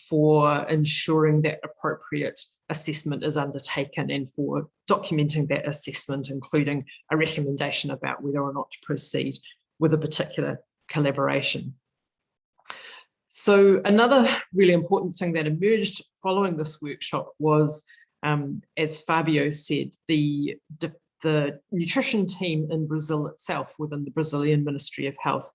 for ensuring that appropriate assessment is undertaken and for documenting that assessment, including a recommendation about whether or not to proceed with a particular collaboration. So another really important thing that emerged following this workshop was, as Fabio said, the nutrition team in Brazil itself, within the Brazilian Ministry of Health,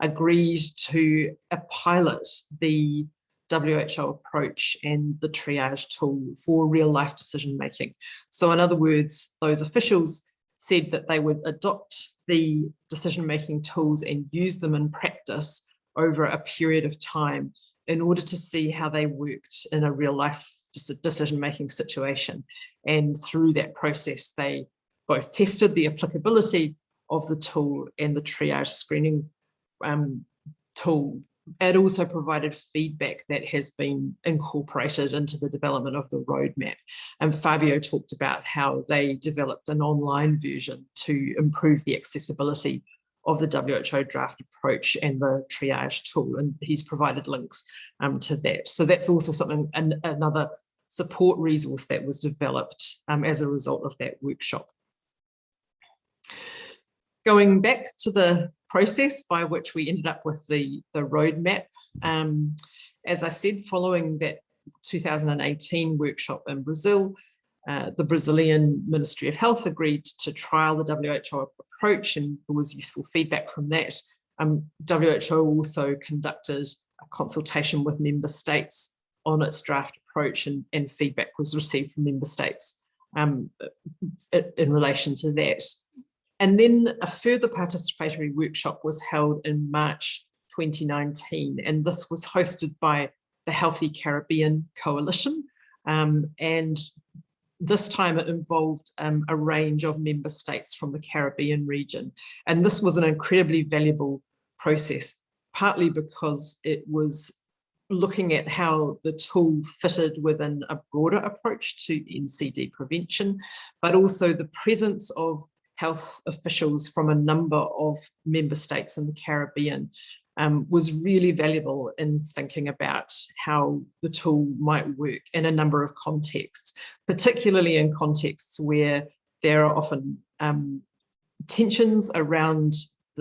agreed to pilot the WHO approach and the triage tool for real life decision making. So in other words, those officials said that they would adopt the decision making tools and use them in practice over a period of time in order to see how they worked in a real life decision making situation. And through that process, they both tested the applicability of the tool and the triage screening tool. It also provided feedback that has been incorporated into the development of the roadmap. And Fabio talked about how they developed an online version to improve the accessibility of the WHO draft approach and the triage tool. And he's provided links to that. So that's also something, another support resource that was developed as a result of that workshop. Going back to the process by which we ended up with the roadmap, as I said, following that 2018 workshop in Brazil, the Brazilian Ministry of Health agreed to trial the WHO approach, and there was useful feedback from that. WHO also conducted a consultation with member states on its draft approach, and feedback was received from member states in relation to that. And then a further participatory workshop was held in March 2019, and this was hosted by the Healthy Caribbean Coalition. And this time it involved a range of member states from the Caribbean region. And this was an incredibly valuable process, partly because it was looking at how the tool fitted within a broader approach to NCD prevention, but also the presence of health officials from a number of member states in the Caribbean was really valuable in thinking about how the tool might work in a number of contexts, particularly in contexts where there are often tensions around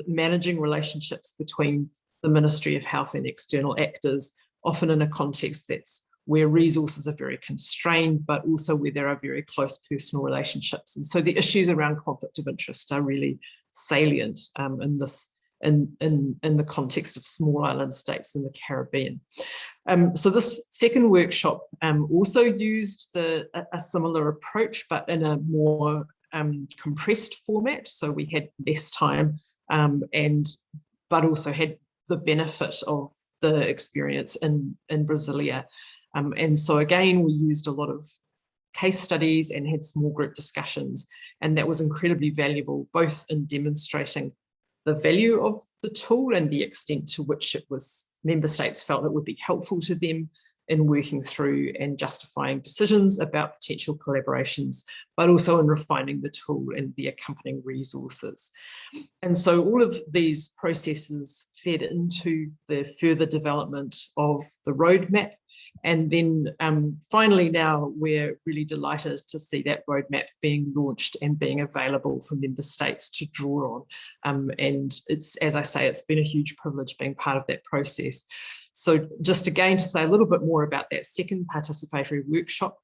managing relationships between the Ministry of Health and external actors, often in a context that's where resources are very constrained, but also where there are very close personal relationships. And so the issues around conflict of interest are really salient in the context of small island states in the Caribbean. So this second workshop also used a similar approach, but in a more compressed format. So we had less time, but also had the benefit of the experience in Brasilia. And so again, we used a lot of case studies and had small group discussions, and that was incredibly valuable, both in demonstrating the value of the tool and the extent to which it was member states felt it would be helpful to them in working through and justifying decisions about potential collaborations, but also in refining the tool and the accompanying resources. And so all of these processes fed into the further development of the roadmap. And then finally now we're really delighted to see that roadmap being launched and being available for member states to draw on. And it's, as I say, it's been a huge privilege being part of that process. So just again to say a little bit more about that second participatory workshop,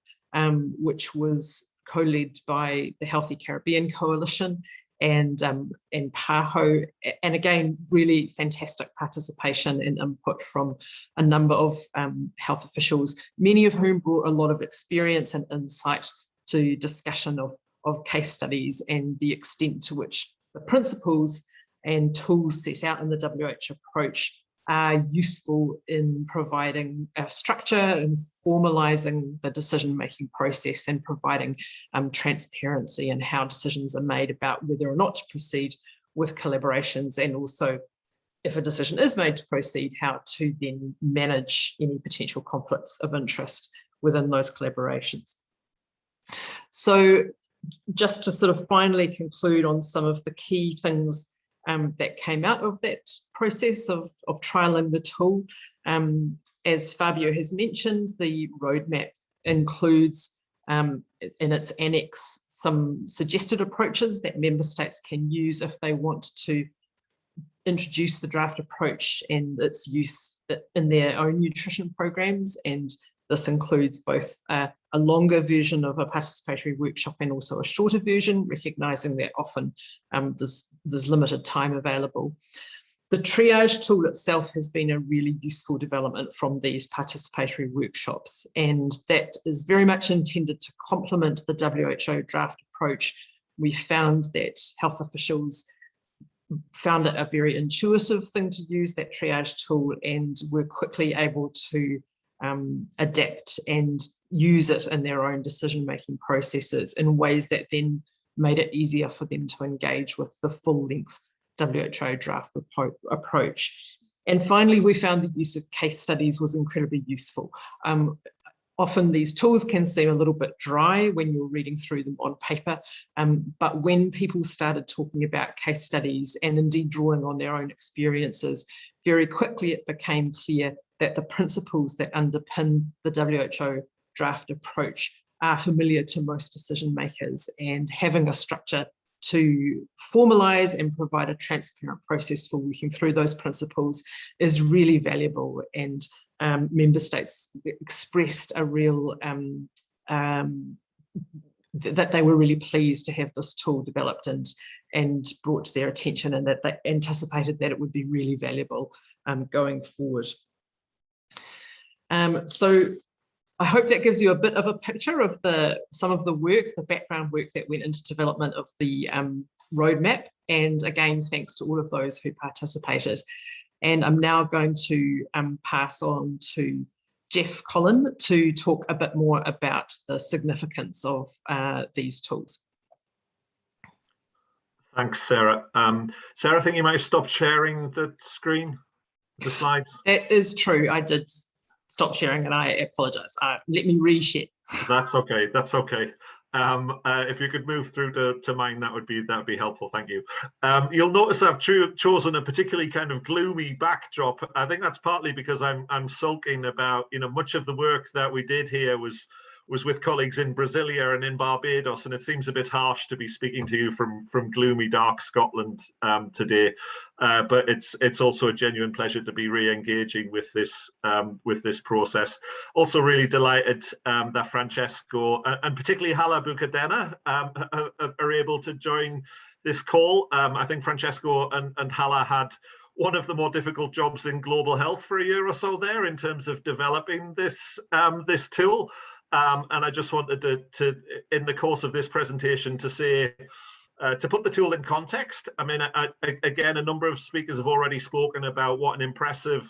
which was co-led by the Healthy Caribbean Coalition and PAHO, and again, really fantastic participation and input from a number of health officials, many of whom brought a lot of experience and insight to discussion of case studies and the extent to which the principles and tools set out in the WHO approach are useful in providing a structure and formalizing the decision-making process and providing transparency in how decisions are made about whether or not to proceed with collaborations, and also, if a decision is made to proceed, how to then manage any potential conflicts of interest within those collaborations. So just to sort of finally conclude on some of the key things that came out of that process of trialing the tool. As Fabio has mentioned, the roadmap includes in its annex some suggested approaches that member states can use if they want to introduce the draft approach and its use in their own nutrition programs. And this includes both a longer version of a participatory workshop and also a shorter version, recognising that often there's limited time available. The triage tool itself has been a really useful development from these participatory workshops, and that is very much intended to complement the WHO draft approach. We found that health officials found it a very intuitive thing to use, that triage tool, and were quickly able to adapt and use it in their own decision-making processes in ways that then made it easier for them to engage with the full-length WHO draft approach. And finally, we found the use of case studies was incredibly useful. Often these tools can seem a little bit dry when you're reading through them on paper, but when people started talking about case studies and indeed drawing on their own experiences, very quickly it became clear that the principles that underpin the WHO draft approach are familiar to most decision makers, and having a structure to formalize and provide a transparent process for working through those principles is really valuable. And member states expressed a real, that they were really pleased to have this tool developed and brought to their attention, and that they anticipated that it would be really valuable going forward. So I hope that gives you a bit of a picture of some of the work, the background work that went into development of the roadmap. And again, thanks to all of those who participated. And I'm now going to pass on to Jeff Collin to talk a bit more about the significance of these tools. Thanks, Sarah. Sarah, I think you might have stopped sharing the screen, the slides. That is true. I did stop sharing and I apologize. Let me reshare. That's okay. That's okay. If you could move through to mine, that would be helpful. Thank you. You'll notice I've chosen a particularly kind of gloomy backdrop. I think that's partly because I'm sulking about, much of the work that we did here was with colleagues in Brasilia and in Barbados, and it seems a bit harsh to be speaking to you from gloomy, dark Scotland today. But it's also a genuine pleasure to be re-engaging with this process. Also, really delighted that Francesco and particularly Hala Bucadena are able to join this call. I think Francesco and Hala had one of the more difficult jobs in global health for a year or so there in terms of developing this tool. And I just wanted to, in the course of this presentation, to say, to put the tool in context. I mean, again, a number of speakers have already spoken about what an impressive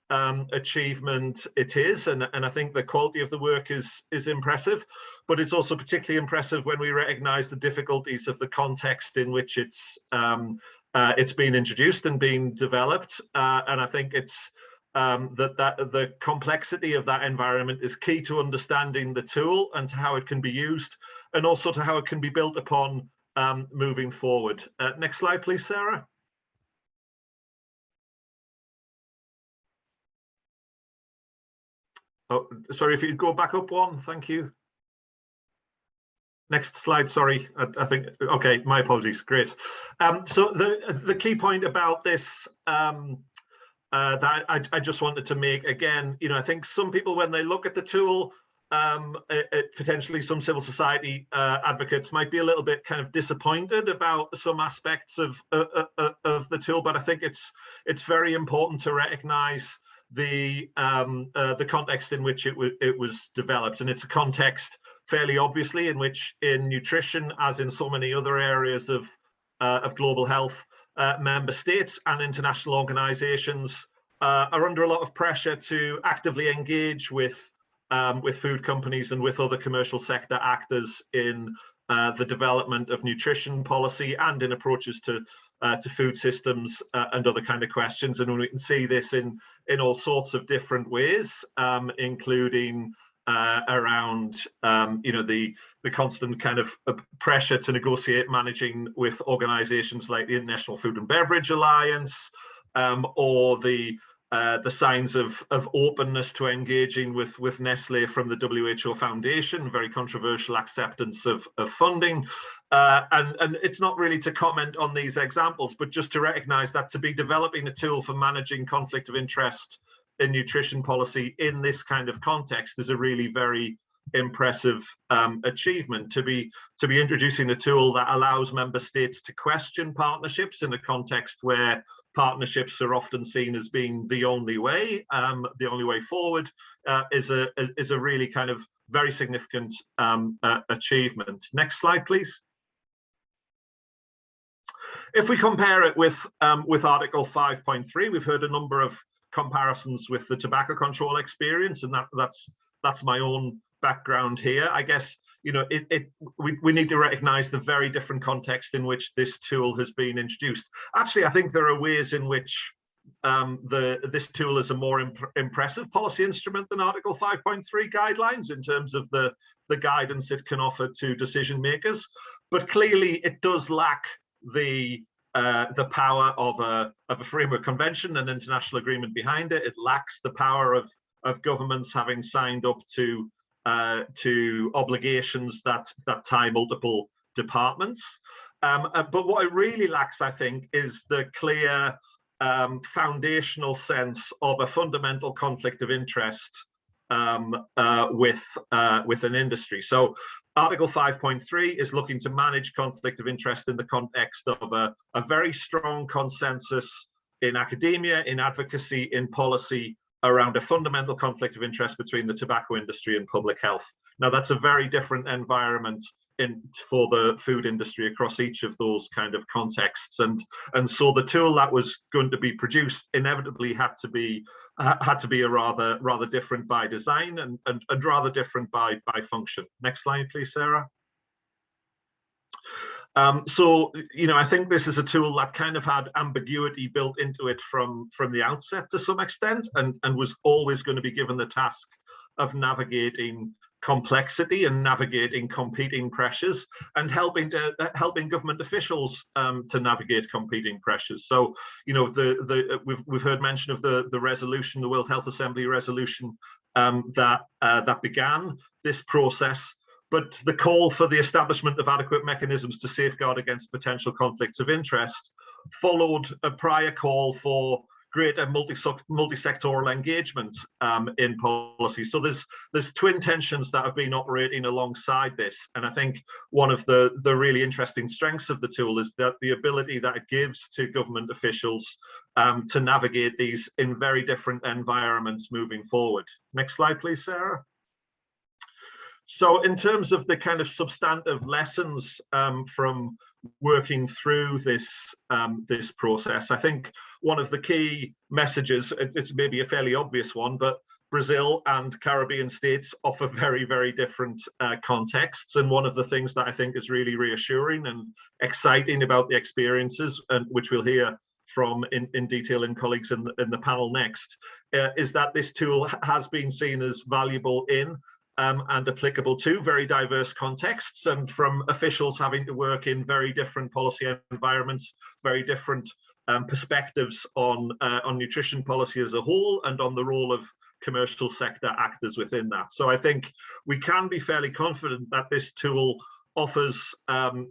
achievement it is, and I think the quality of the work is impressive, but it's also particularly impressive when we recognise the difficulties of the context in which it's been introduced and being developed, and I think it's that the complexity of that environment is key to understanding the tool and to how it can be used, and also to how it can be built upon moving forward. Next slide, please, Sarah. Oh, sorry, if you go back up one, thank you. Next slide, sorry, I think, okay, my apologies, great. So the key point about this that I just wanted to make, again, I think some people, when they look at the tool, potentially some civil society advocates might be a little bit kind of disappointed about some aspects of the tool, but I think it's very important to recognize the context in which it was developed, and it's a context fairly obviously in which, in nutrition, as in so many other areas of global health, member states and international organizations are under a lot of pressure to actively engage with food companies and with other commercial sector actors in the development of nutrition policy and in approaches to food systems and other kind of questions. And we can see this in all sorts of different ways, including around the constant kind of pressure to negotiate managing with organizations like the International Food and Beverage Alliance, or the signs of openness to engaging with Nestle from the WHO Foundation, very controversial acceptance of funding. And it's not really to comment on these examples, but just to recognize that to be developing a tool for managing conflict of interest in nutrition policy in this kind of context is a really very impressive achievement. To be introducing a tool that allows member states to question partnerships in a context where partnerships are often seen as being the only way forward, is a really kind of very significant achievement. Next slide, please. If we compare it with Article 5.3, we've heard a number of comparisons with the tobacco control experience, and that's my own background here. I guess we need to recognize the very different context in which this tool has been introduced. Actually, I think there are ways in which this tool is a more impressive policy instrument than Article 5.3 guidelines in terms of the guidance it can offer to decision makers. But clearly, it does lack the power of a framework convention and international agreement behind it. It lacks the power of governments having signed up to obligations that tie multiple departments. But what it really lacks, I think, is the clear foundational sense of a fundamental conflict of interest with an industry. So Article 5.3 is looking to manage conflict of interest in the context of a very strong consensus in academia, in advocacy, in policy around a fundamental conflict of interest between the tobacco industry and public health. Now, that's a very different environment for the food industry across each of those kind of contexts, and so the tool that was going to be produced inevitably had to be a rather different by design and rather different by function. Next slide, please, Sarah. So I think this is a tool that kind of had ambiguity built into it from the outset to some extent, and was always going to be given the task of navigating complexity and navigating competing pressures and helping government officials to navigate competing pressures. So we've heard mention of the resolution, the World Health Assembly resolution that began this process. But the call for the establishment of adequate mechanisms to safeguard against potential conflicts of interest followed a prior call for greater multi-sectoral engagement in policy. So there's twin tensions that have been operating alongside this. And I think one of the really interesting strengths of the tool is that the ability that it gives to government officials to navigate these in very different environments moving forward. Next slide, please, Sarah. So in terms of the kind of substantive lessons from working through this process, I think one of the key messages, it's maybe a fairly obvious one, but Brazil and Caribbean states offer very, very different contexts. And one of the things that I think is really reassuring and exciting about the experiences, and which we'll hear from in detail in colleagues in the panel next, is that this tool has been seen as valuable in and applicable to very diverse contexts, and from officials having to work in very different policy environments, very different perspectives on nutrition policy as a whole, and on the role of commercial sector actors within that. So I think we can be fairly confident that this tool offers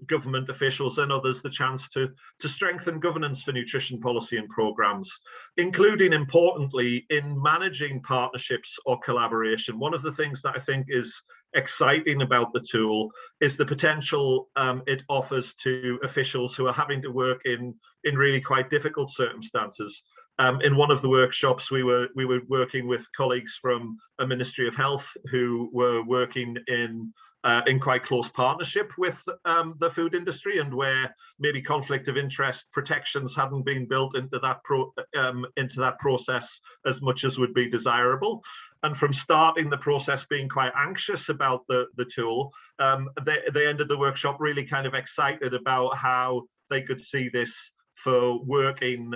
government officials and others the chance to strengthen governance for nutrition policy and programs, including, importantly, in managing partnerships or collaboration. One of the things that I think is exciting about the tool is the potential it offers to officials who are having to work in really quite difficult circumstances. In one of the workshops, we were working with colleagues from a Ministry of Health who were working in quite close partnership with the food industry, and where maybe conflict of interest protections hadn't been built into that process as much as would be desirable. And from starting the process being quite anxious about the tool, they ended the workshop really kind of excited about how they could see this for working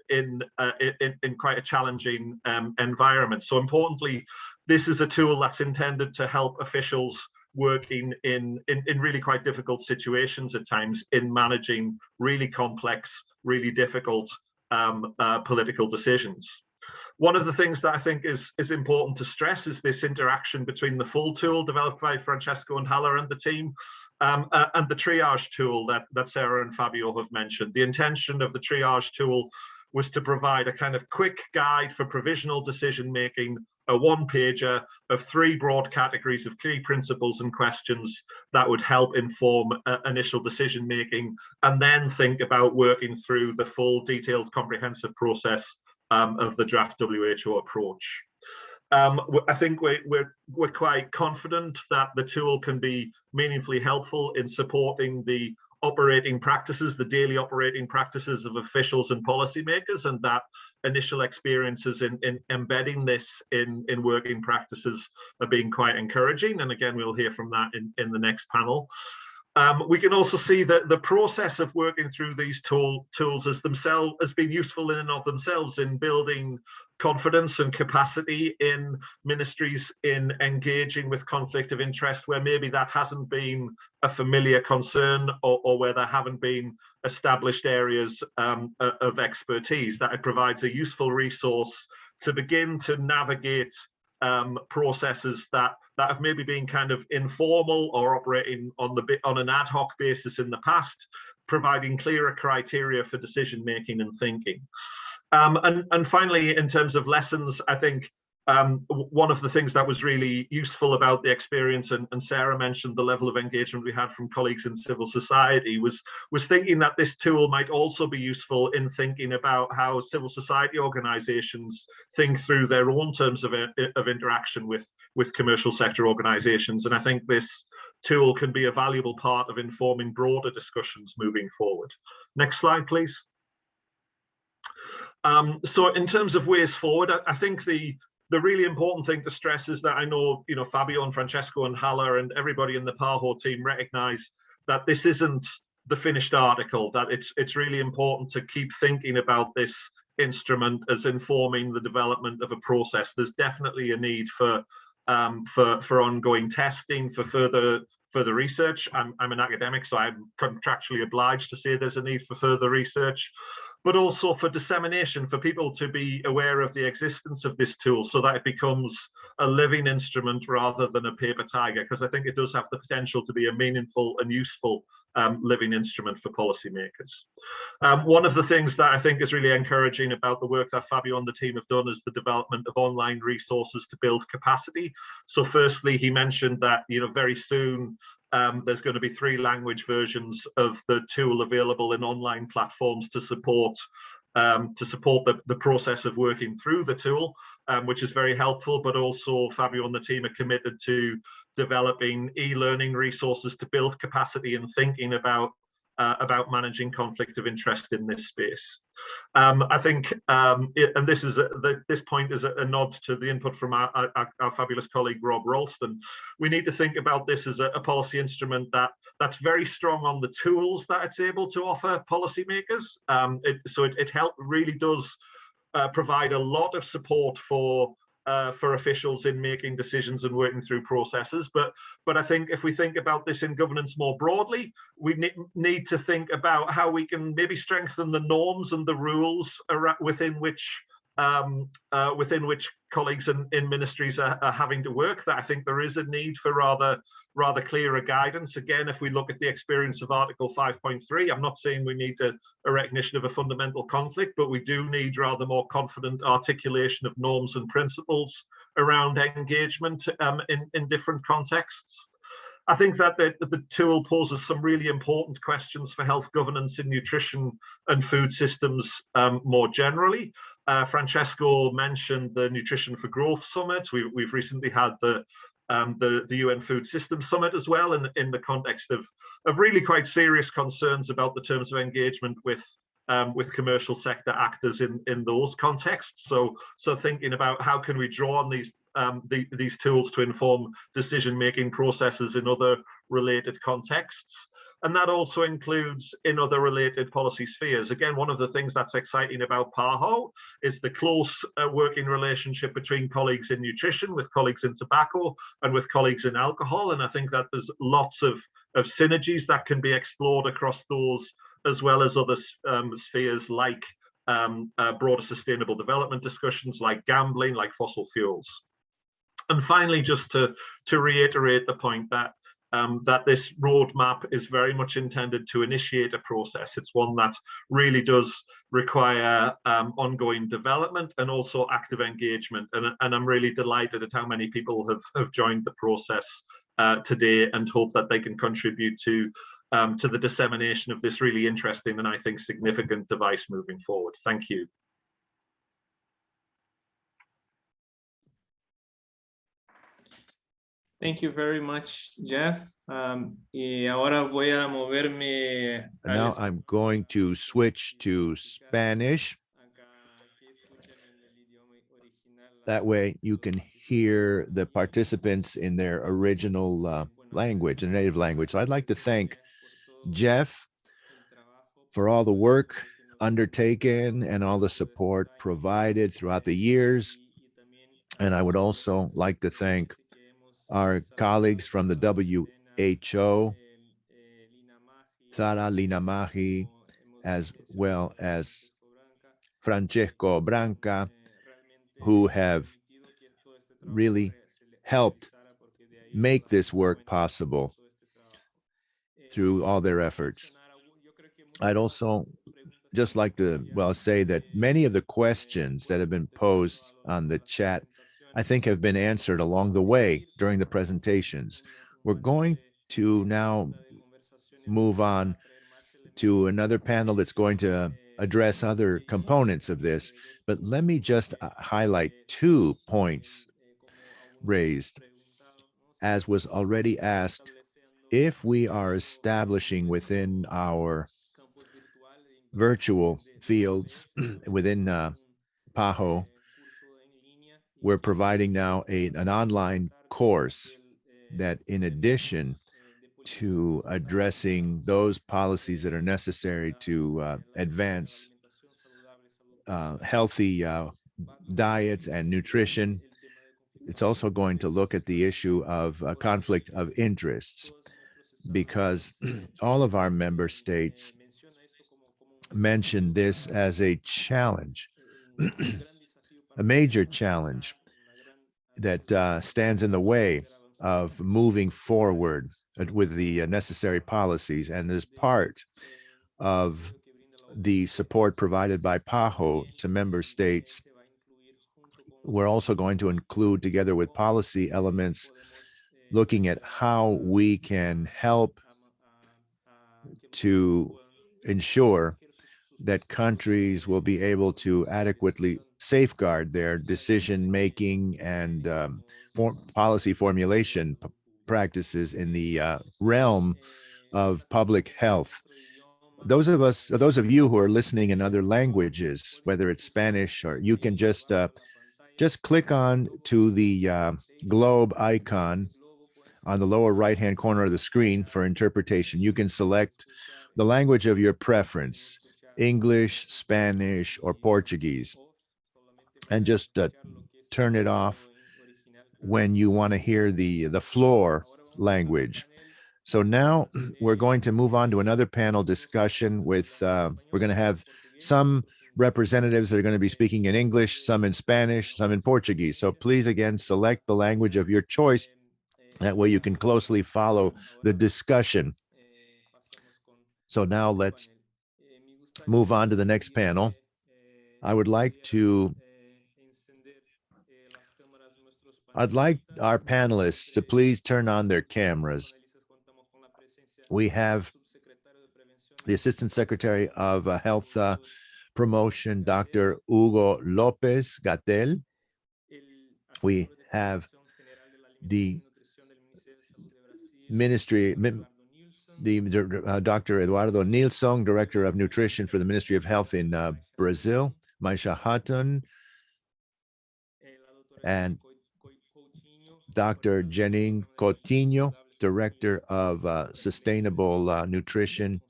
in quite a challenging environment. So importantly, this is a tool that's intended to help officials working in really quite difficult situations at times, in managing really complex, really difficult political decisions. One of the things that I think is important to stress is this interaction between the full tool developed by Francesco and Hala and the team, and the triage tool that Sarah and Fabio have mentioned. The intention of the triage tool was to provide a kind of quick guide for provisional decision making, a one-pager of 3 broad categories of key principles and questions that would help inform initial decision making, and then think about working through the full, detailed, comprehensive process of the draft WHO approach. I think we're quite confident that the tool can be meaningfully helpful in supporting the operating practices, the daily operating practices of officials and policymakers, and that initial experiences in embedding this in working practices are being quite encouraging. And again, we'll hear from that in the next panel. We can also see that the process of working through these tools has been useful in and of themselves in building confidence and capacity in ministries in engaging with conflict of interest where maybe that hasn't been a familiar concern, or where there haven't been established areas of expertise. That it provides a useful resource to begin to navigate processes that have maybe been kind of informal or operating on an ad hoc basis in the past, providing clearer criteria for decision making and thinking. And finally, in terms of lessons, I think one of the things that was really useful about the experience, and Sarah mentioned the level of engagement we had from colleagues in civil society, was thinking that this tool might also be useful in thinking about how civil society organizations think through their own terms of interaction with commercial sector organizations. And I think this tool can be a valuable part of informing broader discussions moving forward. Next slide, please. So in terms of ways forward, I think the really important thing to stress is that I know, Fabio and Francesco and Hala and everybody in the PAHO team recognize that this isn't the finished article, that it's really important to keep thinking about this instrument as informing the development of a process. There's definitely a need for ongoing testing, for further research. I'm an academic, so I'm contractually obliged to say there's a need for further research, but also for dissemination, for people to be aware of the existence of this tool so that it becomes a living instrument rather than a paper tiger, because I think it does have the potential to be a meaningful and useful living instrument for policymakers. One of the things that I think is really encouraging about the work that Fabio and the team have done is the development of online resources to build capacity. So firstly, he mentioned that very soon there's going to be 3 language versions of the tool available in online platforms to support the process of working through the tool, which is very helpful. But also Fabio and the team are committed to developing e-learning resources to build capacity and thinking about managing conflict of interest in this space. I think, and this point is a nod to the input from our fabulous colleague Rob Ralston. We need to think about this as a policy instrument that's very strong on the tools that it's able to offer policymakers. It really does provide a lot of support for officials in making decisions and working through processes. But I think if we think about this in governance more broadly, we need to think about how we can maybe strengthen the norms and the rules within which within which colleagues in ministries are having to work, that I think there is a need for rather clearer guidance. Again, if we look at the experience of Article 5.3, I'm not saying we need a recognition of a fundamental conflict, but we do need rather more confident articulation of norms and principles around engagement in different contexts. I think that the tool poses some really important questions for health governance in nutrition and food systems more generally. Francesco mentioned the Nutrition for Growth Summit. We've recently had the UN Food Systems Summit as well, in the context of really quite serious concerns about the terms of engagement with commercial sector actors in those contexts. So thinking about how can we draw on these tools to inform decision-making processes in other related contexts. And that also includes in other related policy spheres. Again, one of the things that's exciting about PAHO is the close working relationship between colleagues in nutrition, with colleagues in tobacco, and with colleagues in alcohol. And I think that there's lots of synergies that can be explored across those, as well as other spheres like broader sustainable development discussions, like gambling, like fossil fuels. And finally, just to reiterate the point that that this roadmap is very much intended to initiate a process. It's one that really does require ongoing development and also active engagement. And I'm really delighted at how many people have joined the process today, and hope that they can contribute to the dissemination of this really interesting and I think significant device moving forward. Thank you. Thank you very much, Jeff. Y ahora voy a moverme. Now I'm going to switch to Spanish. That way you can hear the participants in their original language, their native language. So I'd like to thank Jeff for all the work undertaken and all the support provided throughout the years. And I would also like to thank our colleagues from the WHO, Sara Lina Mahi, as well as Francesco Branca, who have really helped make this work possible through all their efforts. I'd also just like to, say that many of the questions that have been posed on the chat, I think, have been answered along the way during the presentations. We're going to now move on to another panel that's going to address other components of this, but let me just highlight 2 points raised. As was already asked, if we are establishing within our virtual fields within PAHO, we're providing now an online course that, in addition to addressing those policies that are necessary to advance healthy diets and nutrition, it's also going to look at the issue of conflict of interests, because all of our member states mentioned this as a challenge, a major challenge that stands in the way of moving forward with the necessary policies. And as part of the support provided by PAHO to member states, we're also going to include, together with policy elements, looking at how we can help to ensure that countries will be able to adequately safeguard their decision-making and policy formulation practices in the realm of public health. Those of you who are listening in other languages, whether it's Spanish, or you can just click on to the globe icon on the lower right-hand corner of the screen for interpretation. You can select the language of your preference, English, Spanish, or Portuguese, and just turn it off when you want to hear the floor language. So now we're going to move on to another panel discussion with, we're going to have some representatives that are going to be speaking in English, some in Spanish, some in Portuguese. So please, again, select the language of your choice. That way you can closely follow the discussion. So now let's move on to the next panel. I'd like our panelists to please turn on their cameras. We have the Assistant Secretary of Health Promotion, Dr. Hugo Lopez Gatell. We have the Ministry, Dr. Eduardo Nilsson, Director of Nutrition for the Ministry of Health in Brazil, Maisha Hatton, and Dr. Janine Coutinho, Director of Sustainable Nutrition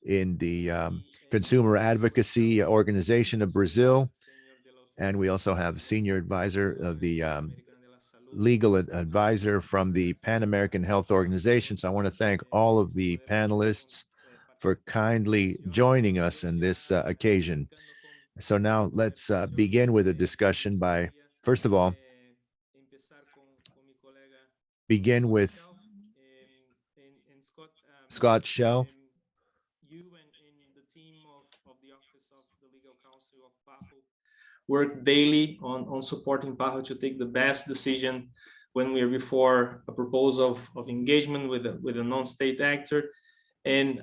in the Consumer Advocacy Organization of Brazil. And we also have Senior Advisor of the Legal Advisor from the Pan American Health Organization. So I want to thank all of the panelists for kindly joining us in this occasion. So now let's begin with a discussion by, first of all, begin with Scott Shell. You and the team of the Office of the Legal Counsel of PAHO work daily on supporting PAHO to take the best decision when we are before a proposal of engagement with a non-state actor. And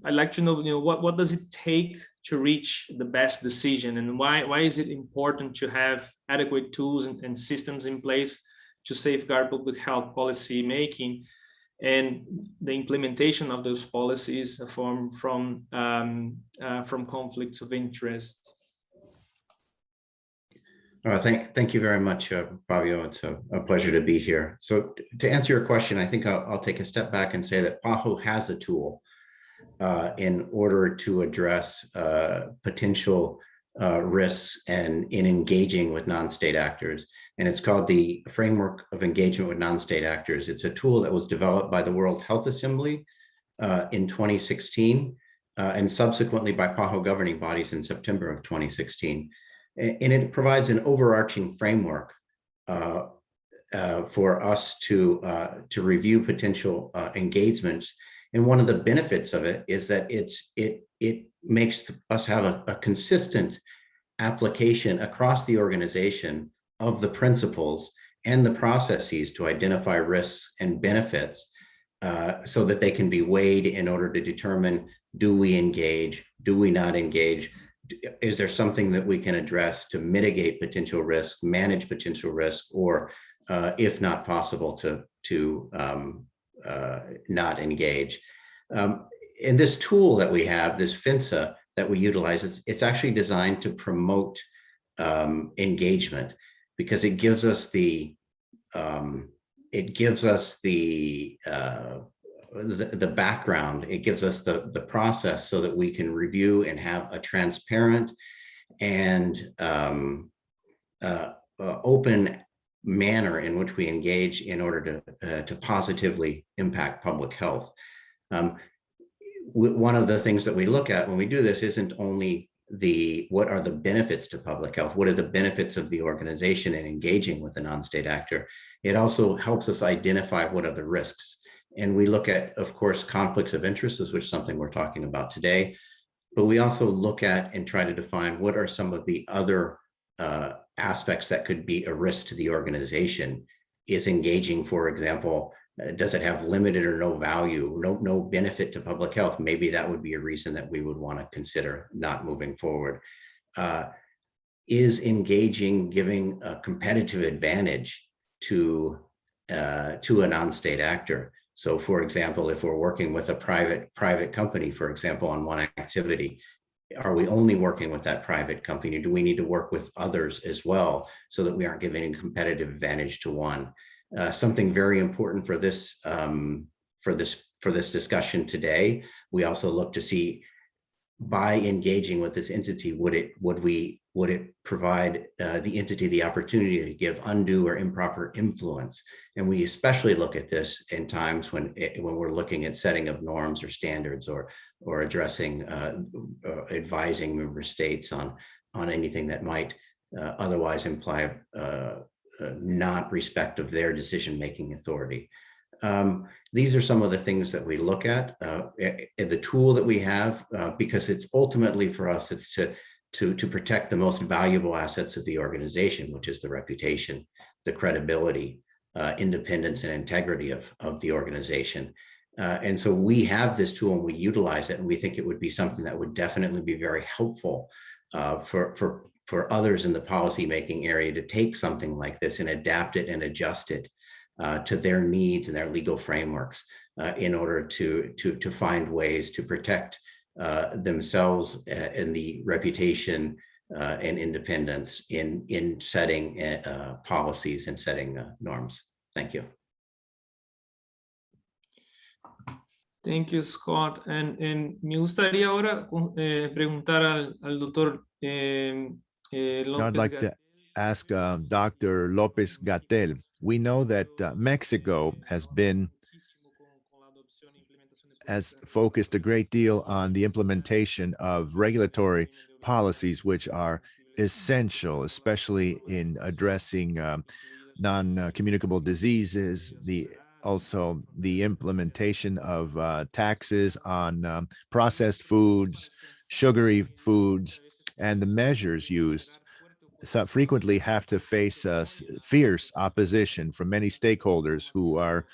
I'd like to know, what does it take to reach the best decision, and why is it important to have adequate tools and systems in place to safeguard public health policy making and the implementation of those policies from conflicts of interest? Thank you very much, Fabio. It's a pleasure to be here. So to answer your question, I think I'll take a step back and say that PAHO has a tool in order to address potential risks and in engaging with non-state actors. And it's called the Framework of Engagement with Non-State Actors. It's a tool that was developed by the World Health Assembly in 2016 and subsequently by PAHO governing bodies in September of 2016. And it provides an overarching framework for us to review potential engagements. And one of the benefits of it is that it makes us have a consistent application across the organization of the principles and the processes to identify risks and benefits so that they can be weighed in order to determine, do we engage, do we not engage? Is there something that we can address to mitigate potential risk, manage potential risk, or if not possible, to not engage? And this tool that we have, this FINSA that we utilize, it's actually designed to promote engagement, because it gives us the background, it gives us the process so that we can review and have a transparent and open manner in which we engage in order to positively impact public health. One of the things that we look at when we do this isn't only what are the benefits to public health, what are the benefits of the organization in engaging with a non-state actor. It also helps us identify what are the risks. And we look at, of course, conflicts of interest, which is something we're talking about today, but we also look at and try to define what are some of the other aspects that could be a risk to the organization. Is engaging, for example, does it have limited or no value, no benefit to public health? Maybe that would be a reason that we would want to consider not moving forward. Is engaging giving a competitive advantage to a non-state actor? So, for example, if we're working with a private company, for example, on one activity, are we only working with that private company? Do we need to work with others as well so that we aren't giving a competitive advantage to one? Something very important for this discussion today, we also look to see, by engaging with this entity, would it provide the entity the opportunity to give undue or improper influence? And we especially look at this in times when we're looking at setting of norms or standards, or addressing advising member states on anything that might otherwise imply not respect of their decision-making authority. These are some of the things that we look at. The tool that we have, because it's ultimately for us, it's to protect the most valuable assets of the organization, which is the reputation, the credibility, independence, and integrity of the organization. And so we have this tool and we utilize it, and we think it would be something that would definitely be very helpful for others in the policymaking area to take something like this and adapt it and adjust it to their needs and their legal frameworks in order to find ways to protect themselves and the reputation and independence in setting policies and setting norms. Thank you. Thank you, Scott. And me gustaría ahora preguntar al doctor López. I'd like to ask Dr. Lopez Gatell. We know that Mexico has focused a great deal on the implementation of regulatory policies, which are essential, especially in addressing non-communicable diseases, also the implementation of taxes on processed foods, sugary foods, and the measures used frequently have to face fierce opposition from many stakeholders who are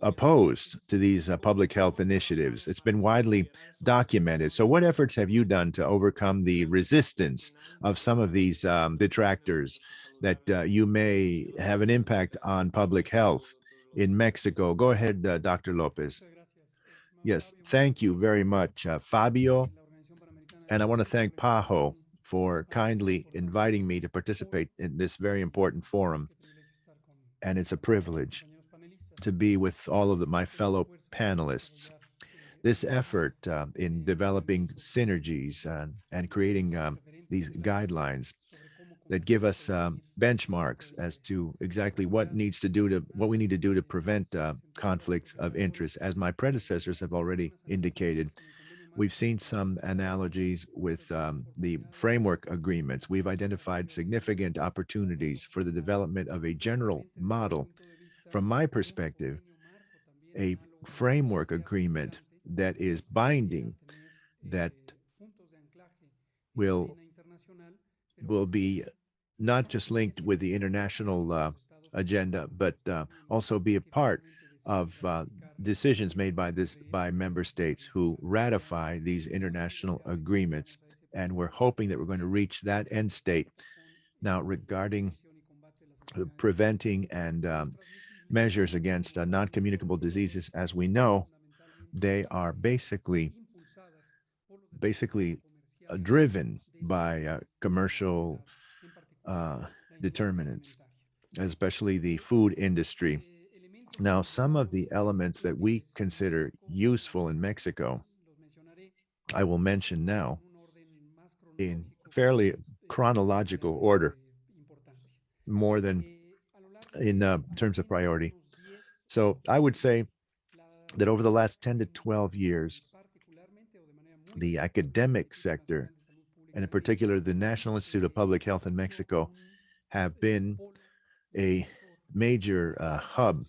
opposed to these public health initiatives. It's been widely documented. So what efforts have you done to overcome the resistance of some of these detractors that you may have an impact on public health in Mexico? Go ahead, Dr. Lopez. Yes, thank you very much, Fabio. And I want to thank PAHO for kindly inviting me to participate in this very important forum. And it's a privilege to be with all of my fellow panelists. This effort in developing synergies and creating these guidelines that give us benchmarks as to exactly what we need to do to prevent conflicts of interest. As my predecessors have already indicated, we've seen some analogies with the framework agreements. We've identified significant opportunities for the development of a general model. From my perspective, a framework agreement that is binding, that will be not just linked with the international agenda, but also be a part of decisions made by member states who ratify these international agreements. And we're hoping that we're going to reach that end state. Now, regarding preventing and measures against non-communicable diseases, as we know, they are basically driven by commercial determinants, especially the food industry. Now, some of the elements that we consider useful in Mexico, I will mention now in fairly chronological order, more than in terms of priority. So I would say that over the last 10 to 12 years, the academic sector, and in particular the National Institute of Public Health in Mexico, have been a major hub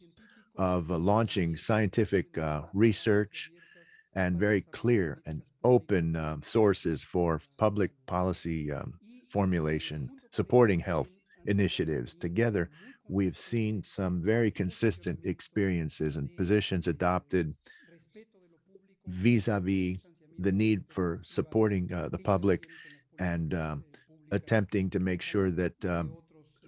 of launching scientific research and very clear and open sources for public policy formulation, supporting health initiatives. Together, we've seen some very consistent experiences and positions adopted vis-a-vis the need for supporting the public and attempting to make sure that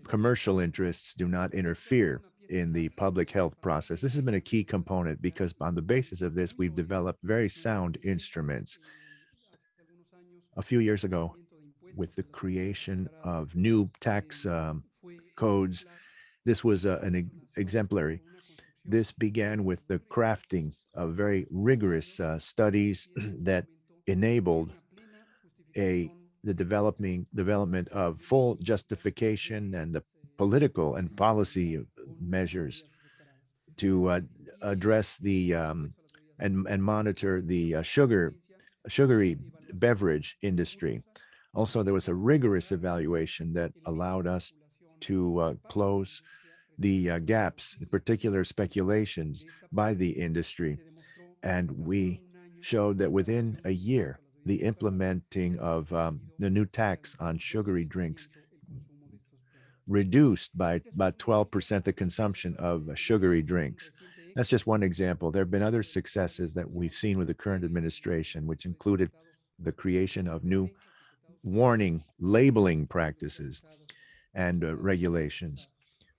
commercial interests do not interfere in the public health process. This has been a key component because on the basis of this, we've developed very sound instruments. A few years ago, with the creation of new tax codes, this was an exemplary. This began with the crafting of very rigorous studies that enabled the development of full justification and the political and policy measures to address the and monitor the sugary beverage industry. Also, there was a rigorous evaluation that allowed us to close the gaps, in particular speculations by the industry. And we showed that within a year, the implementing of the new tax on sugary drinks reduced by about 12% the consumption of sugary drinks. That's just one example. There have been other successes that we've seen with the current administration, which included the creation of new warning labeling practices and regulations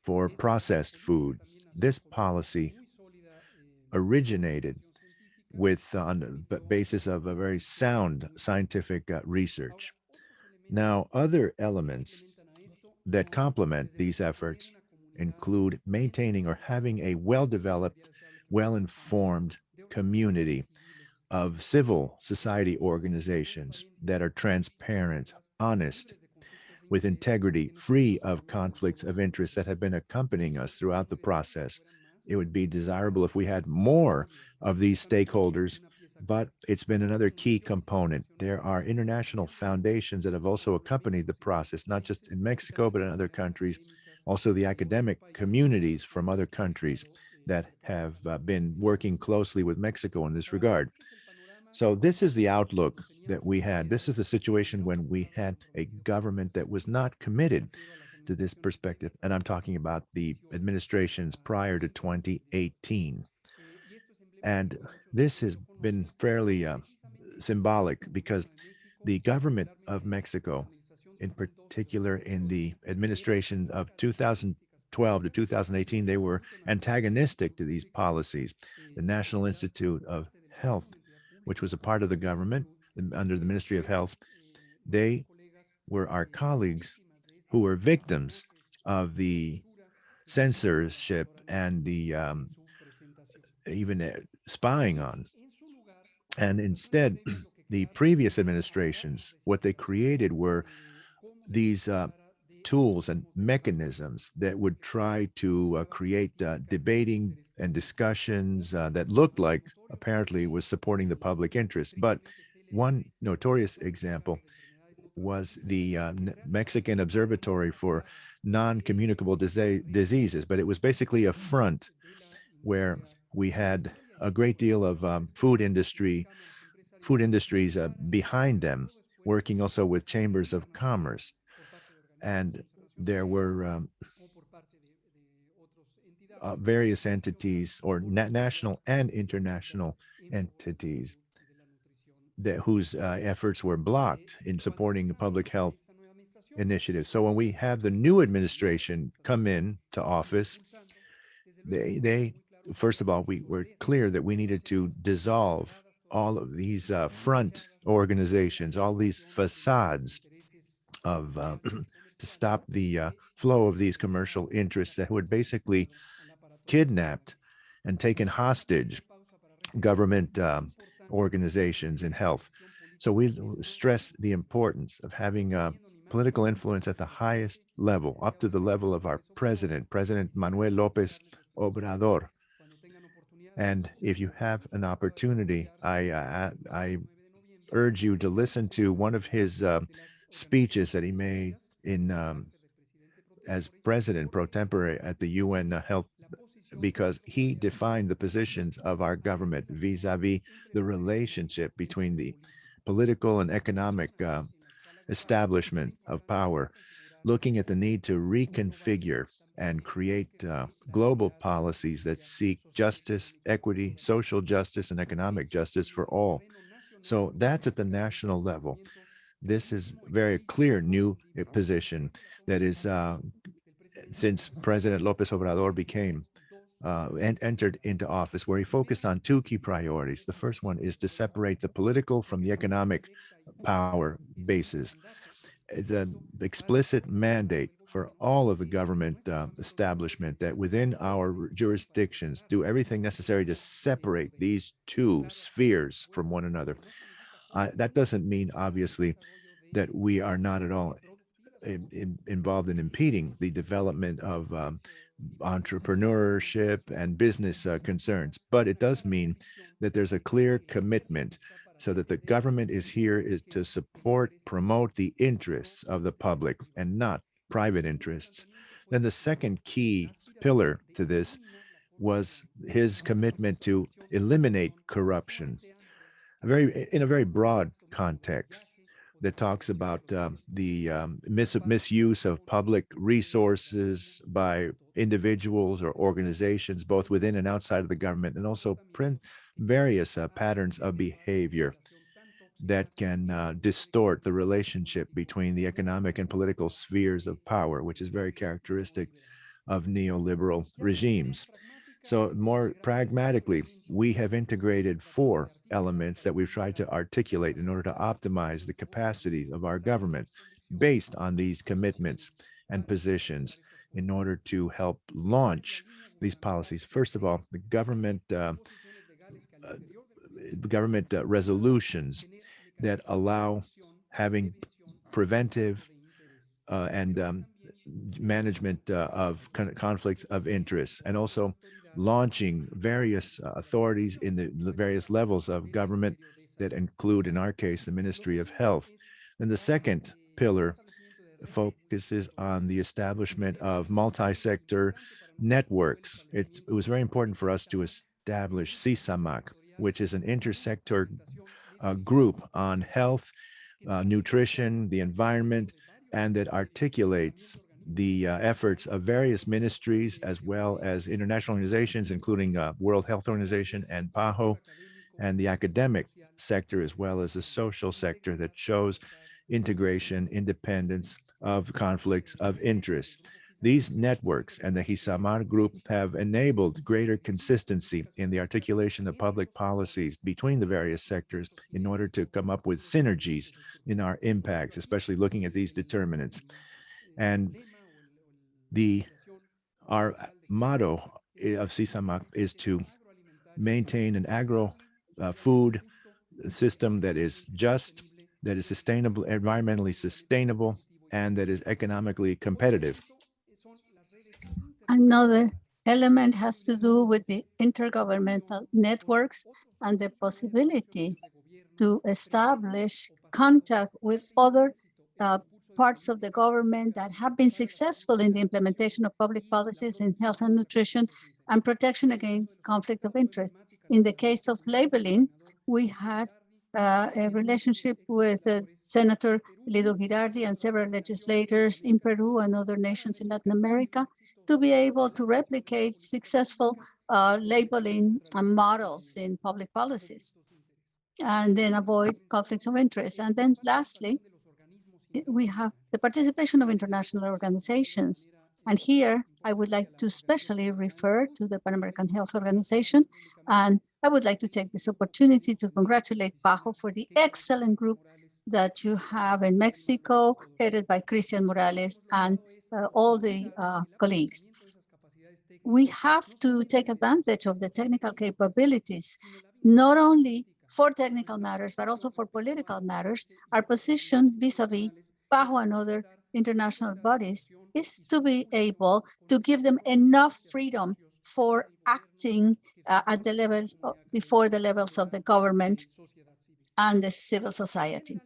for processed food. This policy originated on the basis of a very sound scientific research. Now, other elements that complement these efforts include maintaining or having a well-developed, well-informed community of civil society organizations that are transparent, honest, with integrity, free of conflicts of interest that have been accompanying us throughout the process. It would be desirable if we had more of these stakeholders, but it's been another key component. There are international foundations that have also accompanied the process, not just in Mexico, but in other countries. Also, the academic communities from other countries that have been working closely with Mexico in this regard. So this is the outlook that we had. This is a situation when we had a government that was not committed to this perspective. And I'm talking about the administrations prior to 2018. And this has been fairly symbolic because the government of Mexico, in particular in the administration of 2012 to 2018, they were antagonistic to these policies. The National Institute of Health, which was a part of the government under the Ministry of Health, they were our colleagues who were victims of the censorship and the even spying on. And instead, the previous administrations, what they created were these tools and mechanisms that would try to create debating and discussions that looked like apparently was supporting the public interest. But one notorious example was the Mexican Observatory for Non-Communicable Diseases, but it was basically a front where we had a great deal of food industries behind them, working also with chambers of commerce. And there were various entities or national and international entities whose efforts were blocked in supporting the public health initiatives. So when we have the new administration come in to office, they first of all, we were clear that we needed to dissolve all of these front organizations, all these facades of to stop the flow of these commercial interests that would basically kidnapped and taken hostage government organizations in health. So we stressed the importance of having political influence at the highest level, up to the level of our president, President Manuel López Obrador. And if you have an opportunity, I urge you to listen to one of his speeches that he made in as president pro tempore at the UN Health, because he defined the positions of our government vis-a-vis the relationship between the political and economic establishment of power, looking at the need to reconfigure and create global policies that seek justice, equity, social justice, and economic justice for all. So that's at the national level. This is very clear new position that is since President López Obrador became and entered into office, where he focused on two key priorities. The first one is to separate the political from the economic power bases. The explicit mandate for all of the government establishment that within our jurisdictions do everything necessary to separate these two spheres from one another. That doesn't mean, obviously, that we are not at all involved in impeding the development of entrepreneurship and business concerns, but it does mean that there's a clear commitment so that the government is here is to support, promote the interests of the public and not private interests. Then the second key pillar to this was his commitment to eliminate corruption, in a very broad context that talks about the misuse of public resources by individuals or organizations, both within and outside of the government, and also various patterns of behavior that can distort the relationship between the economic and political spheres of power, which is very characteristic of neoliberal regimes. So more pragmatically, we have integrated 4 elements that we've tried to articulate in order to optimize the capacities of our government based on these commitments and positions in order to help launch these policies. First of all, the government resolutions that allow having preventive and management of conflicts of interest, and also launching various authorities in the various levels of government that include, in our case, the Ministry of Health. And the second pillar focuses on the establishment of multi-sector networks. It was very important for us to establish SYSAMAC, which is an intersector group on health, nutrition, the environment, and that articulates the efforts of various ministries as well as international organizations, including World Health Organization and PAHO, and the academic sector, as well as the social sector that shows integration, independence of conflicts of interest. These networks and the Hisamar group have enabled greater consistency in the articulation of public policies between the various sectors in order to come up with synergies in our impacts, especially looking at these determinants. And our motto of CISAMAC is to maintain an agro-food system that is just, that is sustainable, environmentally sustainable, and that is economically competitive. Another element has to do with the intergovernmental networks and the possibility to establish contact with other parts of the government that have been successful in the implementation of public policies in health and nutrition and protection against conflict of interest. In the case of labeling, we had a relationship with Senator Lido Girardi and several legislators in Peru and other nations in Latin America to be able to replicate successful labeling models in public policies and then avoid conflicts of interest. And then lastly, we have the participation of international organizations. And here, I would like to especially refer to the Pan American Health Organization. And I would like to take this opportunity to congratulate PAHO for the excellent group that you have in Mexico, headed by Christian Morales and all the colleagues. We have to take advantage of the technical capabilities, not only for technical matters, but also for political matters. Our position vis-a-vis PAHO and other international bodies is to be able to give them enough freedom for acting at the level before the levels of the government and the civil society.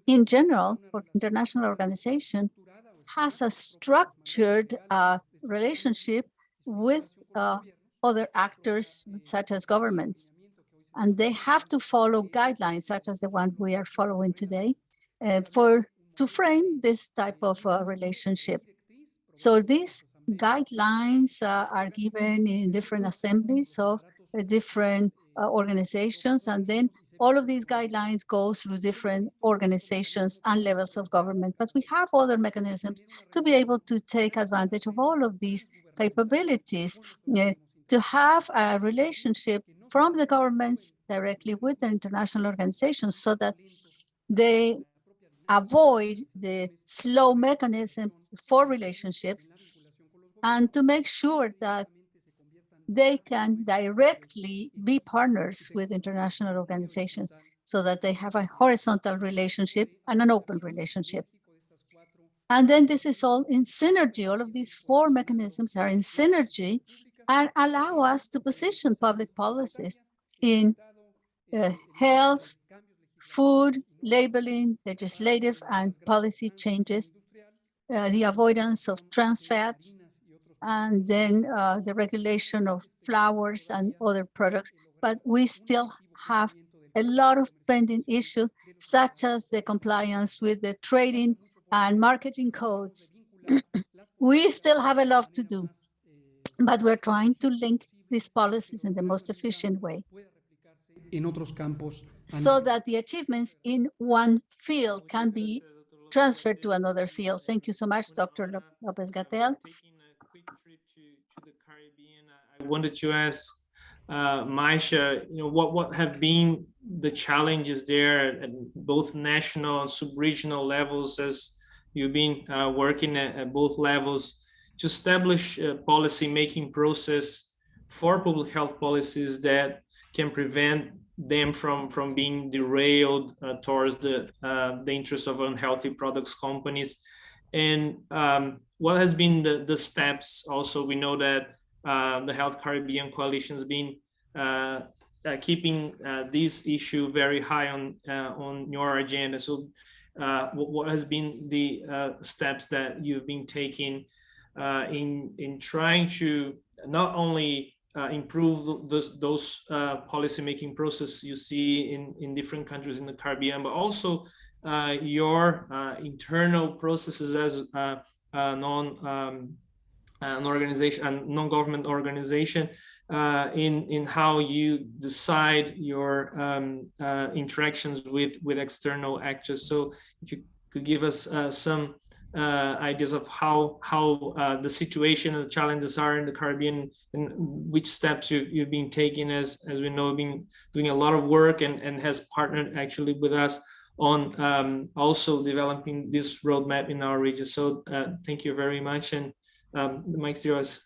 In general, our international organization has a structured relationship with other actors such as governments. And they have to follow guidelines such as the one we are following today to frame this type of relationship. So these guidelines are given in different assemblies of different organizations, and then all of these guidelines go through different organizations and levels of government. But we have other mechanisms to be able to take advantage of all of these capabilities, to have a relationship from the governments directly with the international organizations so that they avoid the slow mechanisms for relationships and to make sure that they can directly be partners with international organizations. so that they have a horizontal relationship and an open relationship. And then this is all in synergy. All of these four mechanisms are in synergy and allow us to position public policies in health, food, labeling, legislative and policy changes, the avoidance of trans fats, and then the regulation of flowers and other products. But we still have a lot of pending issues, such as the compliance with the trading and marketing codes. We still have a lot to do, but we're trying to link these policies in the most efficient way so that the achievements in one field can be transferred to another field. Thank you so much, Dr. Lopez-Gatell. I wanted to ask Maisha, what have been the challenges there at both national and sub-regional levels, as you've been working at both levels, to establish a policy-making process for public health policies that can prevent them from being derailed towards the interests of unhealthy products companies. And what has been the steps? Also, we know that the Health Caribbean Coalition has been keeping this issue very high on your agenda. So what has been the steps that you've been taking in trying to not only improve those policy-making processes you see in different countries in the Caribbean, but also your internal processes as non-government organization in how you decide your interactions with external actors. So if you could give us some ideas of how the situation and the challenges are in the Caribbean, and which steps you've been taking, as we know, been doing a lot of work and has partnered actually with us on also developing this roadmap in our region. So thank you very much, and the mic's yours.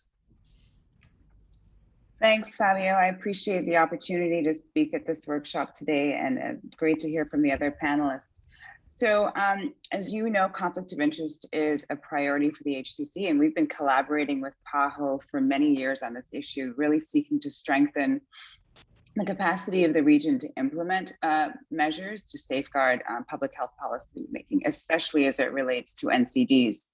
Thanks, Fabio. I appreciate the opportunity to speak at this workshop today, and great to hear from the other panelists. So as you know, conflict of interest is a priority for the HCC, and we've been collaborating with PAHO for many years on this issue, really seeking to strengthen the capacity of the region to implement measures to safeguard public health policy making, especially as it relates to NCDs.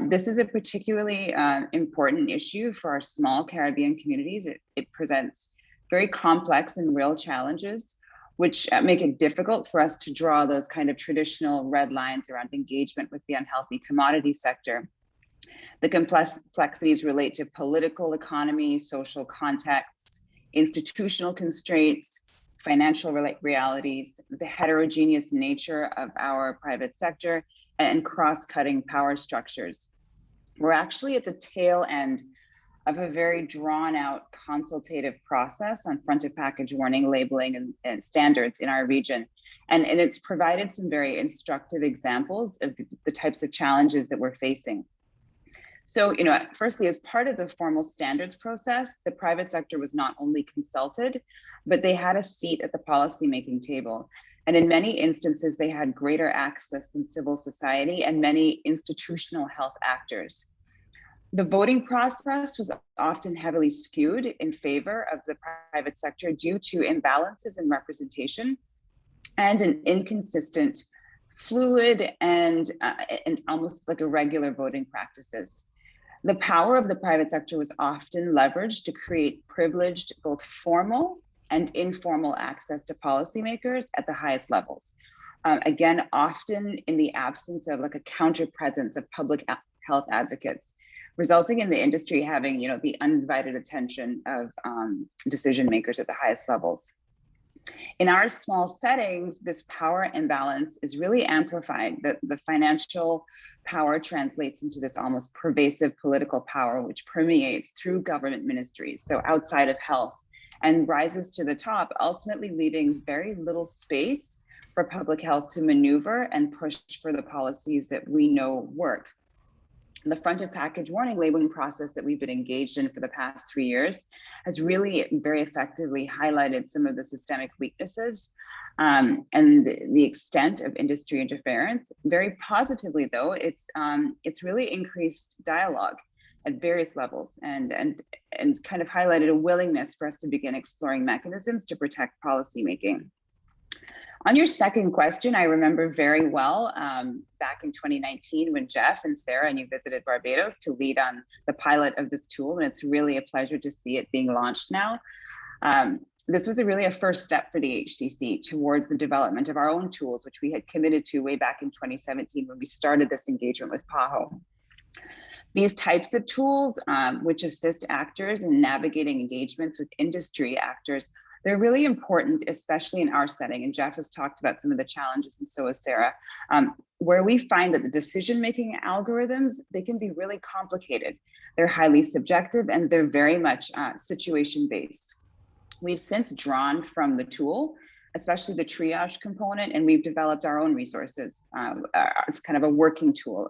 This is a particularly important issue for our small Caribbean communities. It presents very complex and real challenges, which make it difficult for us to draw those kind of traditional red lines around engagement with the unhealthy commodity sector. The complexities relate to political economy, social contexts, institutional constraints, financial realities, the heterogeneous nature of our private sector, and cross-cutting power structures. We're actually at the tail end of a very drawn out consultative process on front of package warning, labeling, and standards in our region. And it's provided some very instructive examples of the types of challenges that we're facing. So, firstly, as part of the formal standards process, the private sector was not only consulted, but they had a seat at the policymaking table. And in many instances, they had greater access than civil society and many institutional health actors. The voting process was often heavily skewed in favor of the private sector due to imbalances in representation and an inconsistent, fluid, and almost like irregular voting practices. The power of the private sector was often leveraged to create privileged, both formal and informal access to policymakers at the highest levels. Again, often in the absence of like a counter presence of public health advocates, resulting in the industry having, the undivided attention of decision makers at the highest levels. In our small settings, this power imbalance is really amplified. The financial power translates into this almost pervasive political power, which permeates through government ministries, so outside of health, and rises to the top, ultimately leaving very little space for public health to maneuver and push for the policies that we know work. The front of package warning labeling process that we've been engaged in for the past 3 years has really very effectively highlighted some of the systemic weaknesses and the extent of industry interference. Very positively though, it's really increased dialogue at various levels and kind of highlighted a willingness for us to begin exploring mechanisms to protect policymaking. On your second question, I remember very well back in 2019 when Jeff and Sarah and you visited Barbados to lead on the pilot of this tool, and it's really a pleasure to see it being launched now. This was really a first step for the HCC towards the development of our own tools, which we had committed to way back in 2017 when we started this engagement with PAHO. These types of tools, which assist actors in navigating engagements with industry actors, they're really important, especially in our setting. And Jeff has talked about some of the challenges, and so has Sarah, where we find that the decision-making algorithms, they can be really complicated. They're highly subjective and they're very much situation-based. We've since drawn from the tool, especially the triage component, and we've developed our own resources. It's kind of a working tool.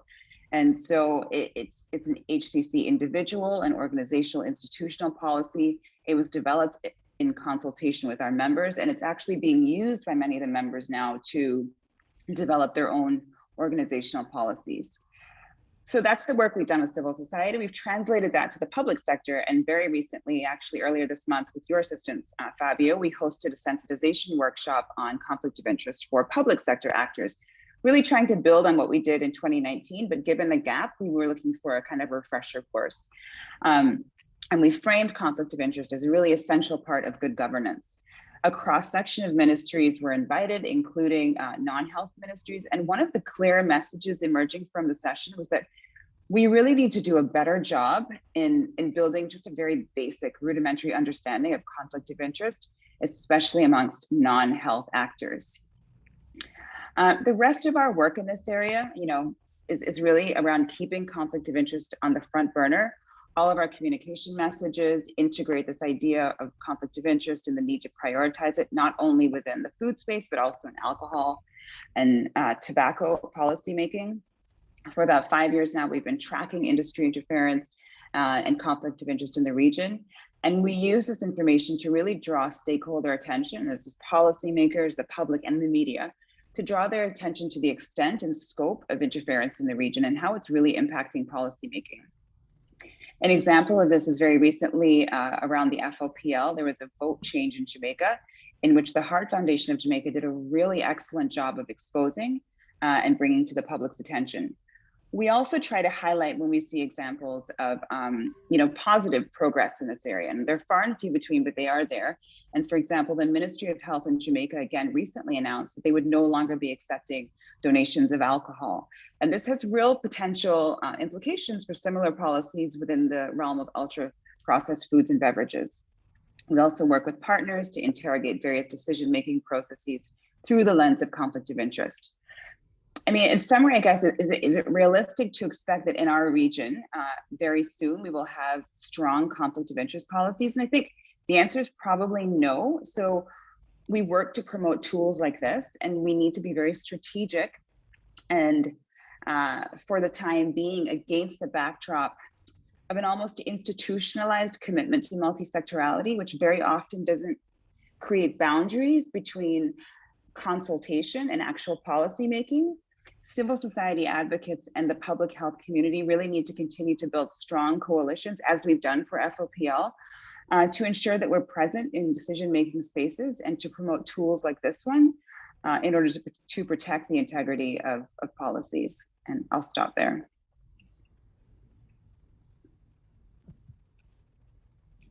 And so it's an HCC individual and organizational institutional policy. It was developed in consultation with our members, and it's actually being used by many of the members now to develop their own organizational policies. So that's the work we've done with civil society. We've translated that to the public sector, and very recently, actually earlier this month with your assistance, Fabio, we hosted a sensitization workshop on conflict of interest for public sector actors, really trying to build on what we did in 2019, but given the gap, we were looking for a kind of refresher course. And we framed conflict of interest as a really essential part of good governance. A cross-section of ministries were invited, including non-health ministries. And one of the clear messages emerging from the session was that we really need to do a better job in building just a very basic rudimentary understanding of conflict of interest, especially amongst non-health actors. The rest of our work in this area, is really around keeping conflict of interest on the front burner. All of our communication messages integrate this idea of conflict of interest and the need to prioritize it, not only within the food space, but also in alcohol and tobacco policymaking. For about 5 years now, we've been tracking industry interference and conflict of interest in the region. And we use this information to really draw stakeholder attention, this is policymakers, the public, and the media, to draw their attention to the extent and scope of interference in the region and how it's really impacting policymaking. An example of this is very recently around the FOPL, there was a vote change in Jamaica in which the Heart Foundation of Jamaica did a really excellent job of exposing and bringing to the public's attention. We also try to highlight when we see examples of positive progress in this area, and they're far and few between, but they are there. And for example, the Ministry of Health in Jamaica again recently announced that they would no longer be accepting donations of alcohol. And this has real potential implications for similar policies within the realm of ultra processed foods and beverages. We also work with partners to interrogate various decision-making processes through the lens of conflict of interest. I mean, in summary, I guess, is it realistic to expect that in our region, very soon we will have strong conflict of interest policies? And I think the answer is probably no. So we work to promote tools like this, and we need to be very strategic and for the time being against the backdrop of an almost institutionalized commitment to multi-sectorality, which very often doesn't create boundaries between consultation and actual policy making. Civil society advocates and the public health community really need to continue to build strong coalitions, as we've done for FOPL, to ensure that we're present in decision-making spaces and to promote tools like this one in order to protect the integrity of policies. And I'll stop there.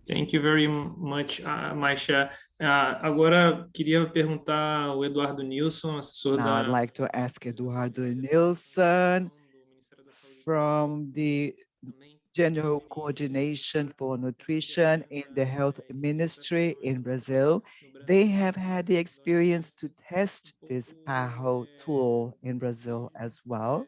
Thank you very much, Maisha. Agora, queria perguntar ao Eduardo Nilson, assessor Now I'd like to ask Eduardo Nilson from the General Coordination for Nutrition in the Health Ministry in Brazil. They have had the experience to test this PAHO tool in Brazil as well.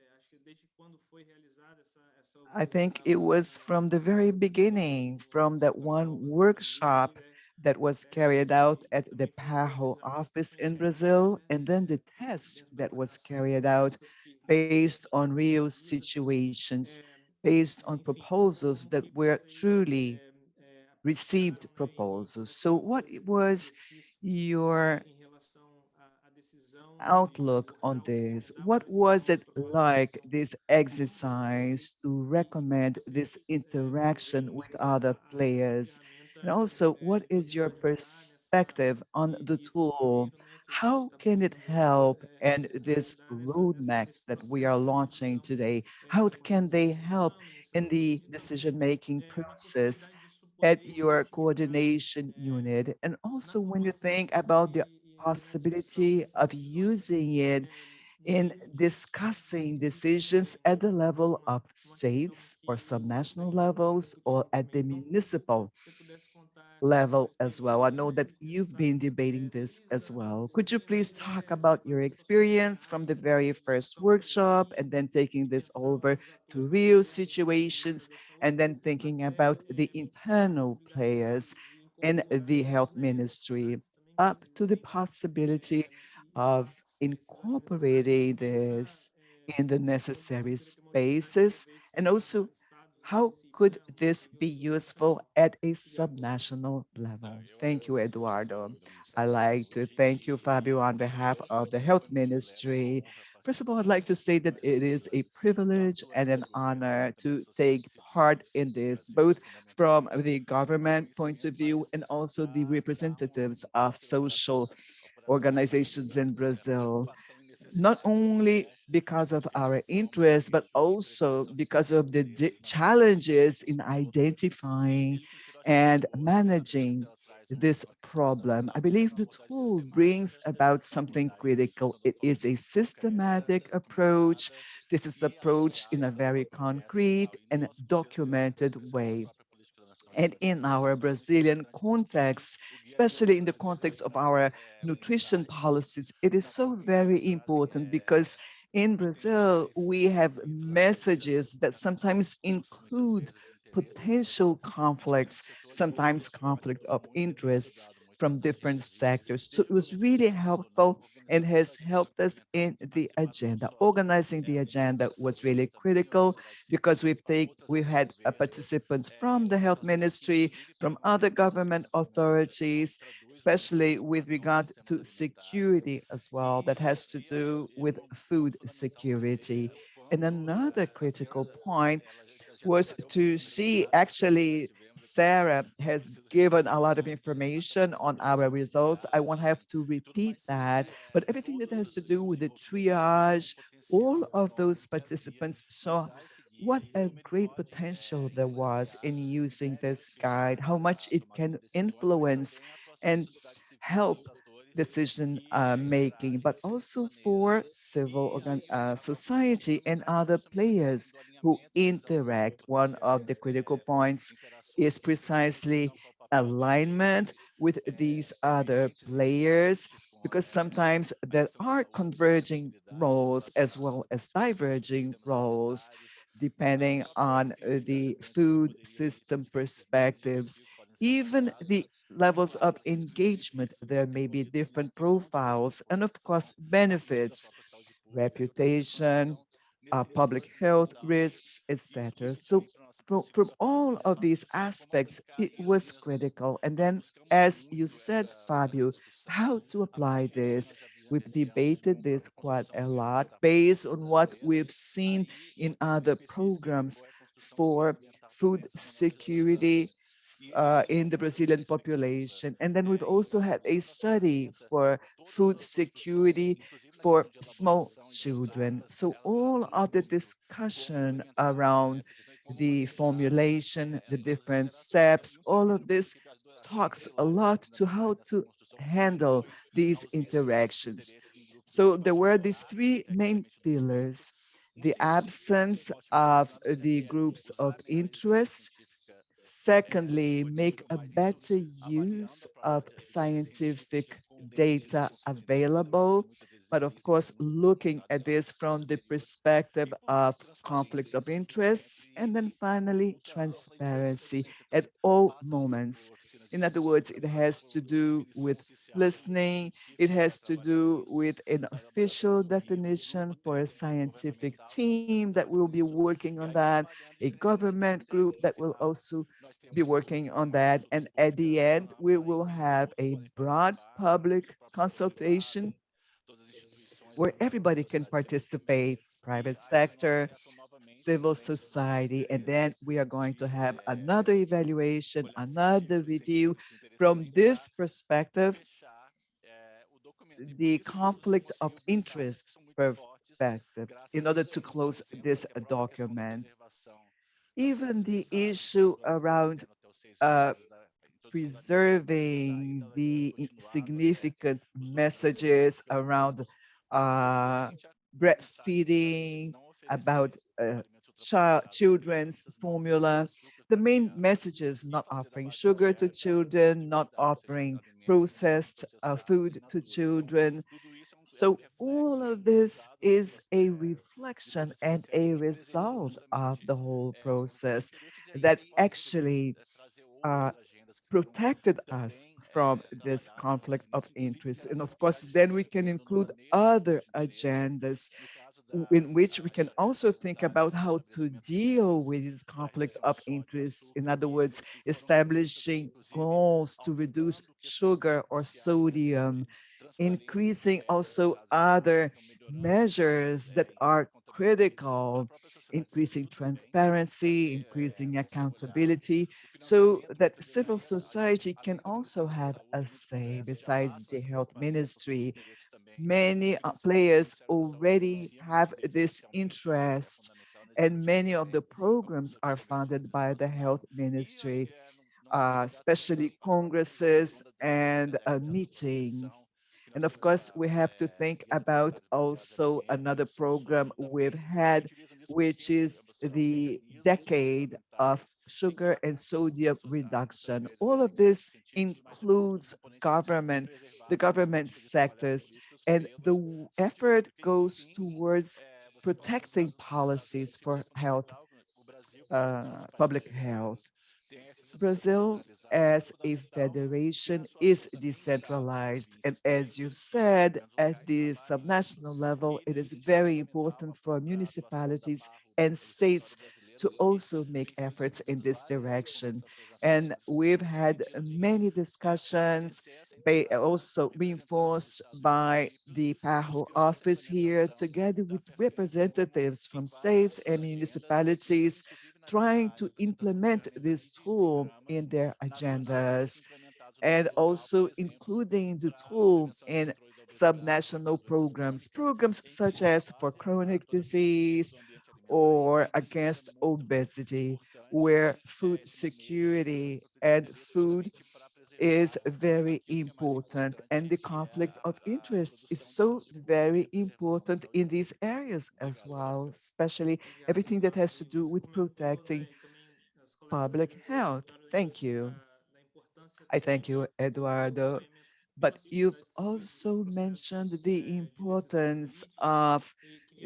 I think it was from the very beginning, from that one workshop that was carried out at the PAHO office in Brazil, and then the test that was carried out based on real situations. based on proposals that were truly received proposals. So what was your outlook on this? What was it like, this exercise to recommend this interaction with other players? And also, what is your perspective on the tool? How can it help? And this roadmap that we are launching today, how can they help in the decision-making process at your coordination unit? And also when you think about the possibility of using it in discussing decisions at the level of states or subnational levels or at the municipal level as well. I know that you've been debating this as well. Could you please talk about your experience from the very first workshop and then taking this over to real situations and then thinking about the internal players in the health ministry up to the possibility of incorporating this in the necessary spaces, and also how could this be useful at a subnational level? Thank you, Eduardo. I'd like to thank you, Fabio, on behalf of the Health Ministry. First of all, I'd like to say that it is a privilege and an honor to take part in this, both from the government point of view and also the representatives of social organizations in Brazil, not only because of our interest, but also because of the challenges in identifying and managing this problem. I believe the tool brings about something critical. It is a systematic approach. This is approached in a very concrete and documented way. And in our Brazilian context, especially in the context of our nutrition policies, it is so very important because in Brazil, we have messages that sometimes include potential conflicts, sometimes conflict of interests from different sectors. So it was really helpful and has helped us in the agenda. Organizing the agenda was really critical because we've had participants from the health ministry, from other government authorities, especially with regard to security as well, that has to do with food security. And another critical point was to see, actually, Sarah has given a lot of information on our results. I won't have to repeat that, but everything that has to do with the triage, all of those participants saw what a great potential there was in using this guide, how much it can influence and help decision making, but also for civil society and other players who interact. One of the critical points is precisely alignment with these other players, because sometimes there are converging roles as well as diverging roles, depending on the food system perspectives, even the levels of engagement. There may be different profiles and of course benefits, reputation, public health risks, etc. So from all of these aspects, it was critical. And then, as you said, Fabio, how to apply this. We've debated this quite a lot based on what we've seen in other programs for food security in the Brazilian population. And then we've also had a study for food security for small children. So all of the discussion around the formulation, the different steps, all of this talks a lot to how to handle these interactions. So there were these three main pillars: the absence of the groups of interest. Secondly, make a better use of scientific data available but of course, looking at this from the perspective of conflict of interests, and then finally, transparency at all moments. In other words, it has to do with listening. It has to do with an official definition for a scientific team that will be working on that, a government group that will also be working on that. And at the end, we will have a broad public consultation where everybody can participate, private sector, civil society, and then we are going to have another evaluation, another review. From this perspective, the conflict of interest perspective, in order to close this document. Even the issue around preserving the significant messages around breastfeeding, about children's formula. The main messages: not offering sugar to children, not offering processed food to children. So all of this is a reflection and a result of the whole process that actually protected us from this conflict of interest. And of course, then we can include other agendas in which we can also think about how to deal with this conflict of interests. In other words, establishing goals to reduce sugar or sodium, increasing also other measures that are critical, increasing transparency, increasing accountability, so that civil society can also have a say besides the health ministry. Many players already have this interest, and many of the programs are funded by the health ministry, especially congresses and meetings. And of course, we have to think about also another program we've had, which is the decade of sugar and sodium reduction. All of this includes government, the government sectors, and the effort goes towards protecting policies for health, public health. Brazil, as a federation, is decentralized. And as you said, at the subnational level, it is very important for municipalities and states to also make efforts in this direction. And we've had many discussions, also reinforced by the PAHO office here, together with representatives from states and municipalities, trying to implement this tool in their agendas, and also including the tool in subnational programs such as for chronic disease or against obesity, where food security and food is very important. And the conflict of interests is so very important in these areas as well, especially everything that has to do with protecting public health. Thank you. I thank you, Eduardo. But you've also mentioned the importance of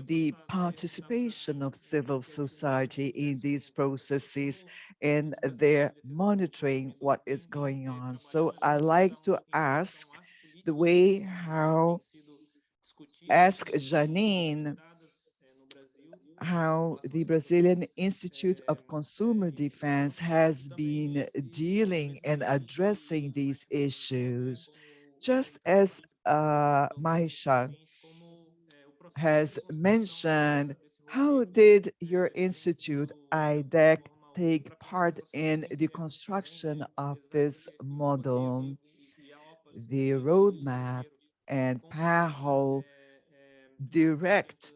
the participation of civil society in these processes and their monitoring what is going on. So I like to ask the way how ask Janine how the Brazilian Institute of Consumer Defense has been dealing and addressing these issues. Just as Maisha has mentioned, how did your institute, IDEC, take part in the construction of this model, the roadmap, and PAHO direct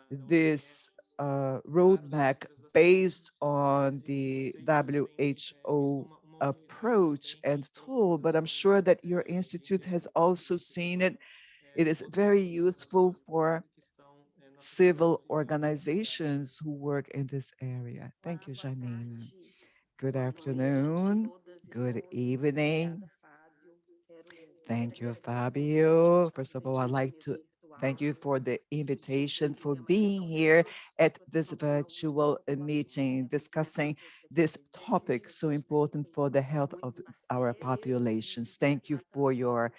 this roadmap based on the WHO approach and tool, but I'm sure that your institute has also seen it. It is very useful for civil organizations who work in this area. Thank you, Janine. Good afternoon. Good evening. Thank you, Fabio. First of all, I'd like to Thank you for the invitation, for being here at this virtual meeting, discussing this topic so important for the health of our populations. Thank you for your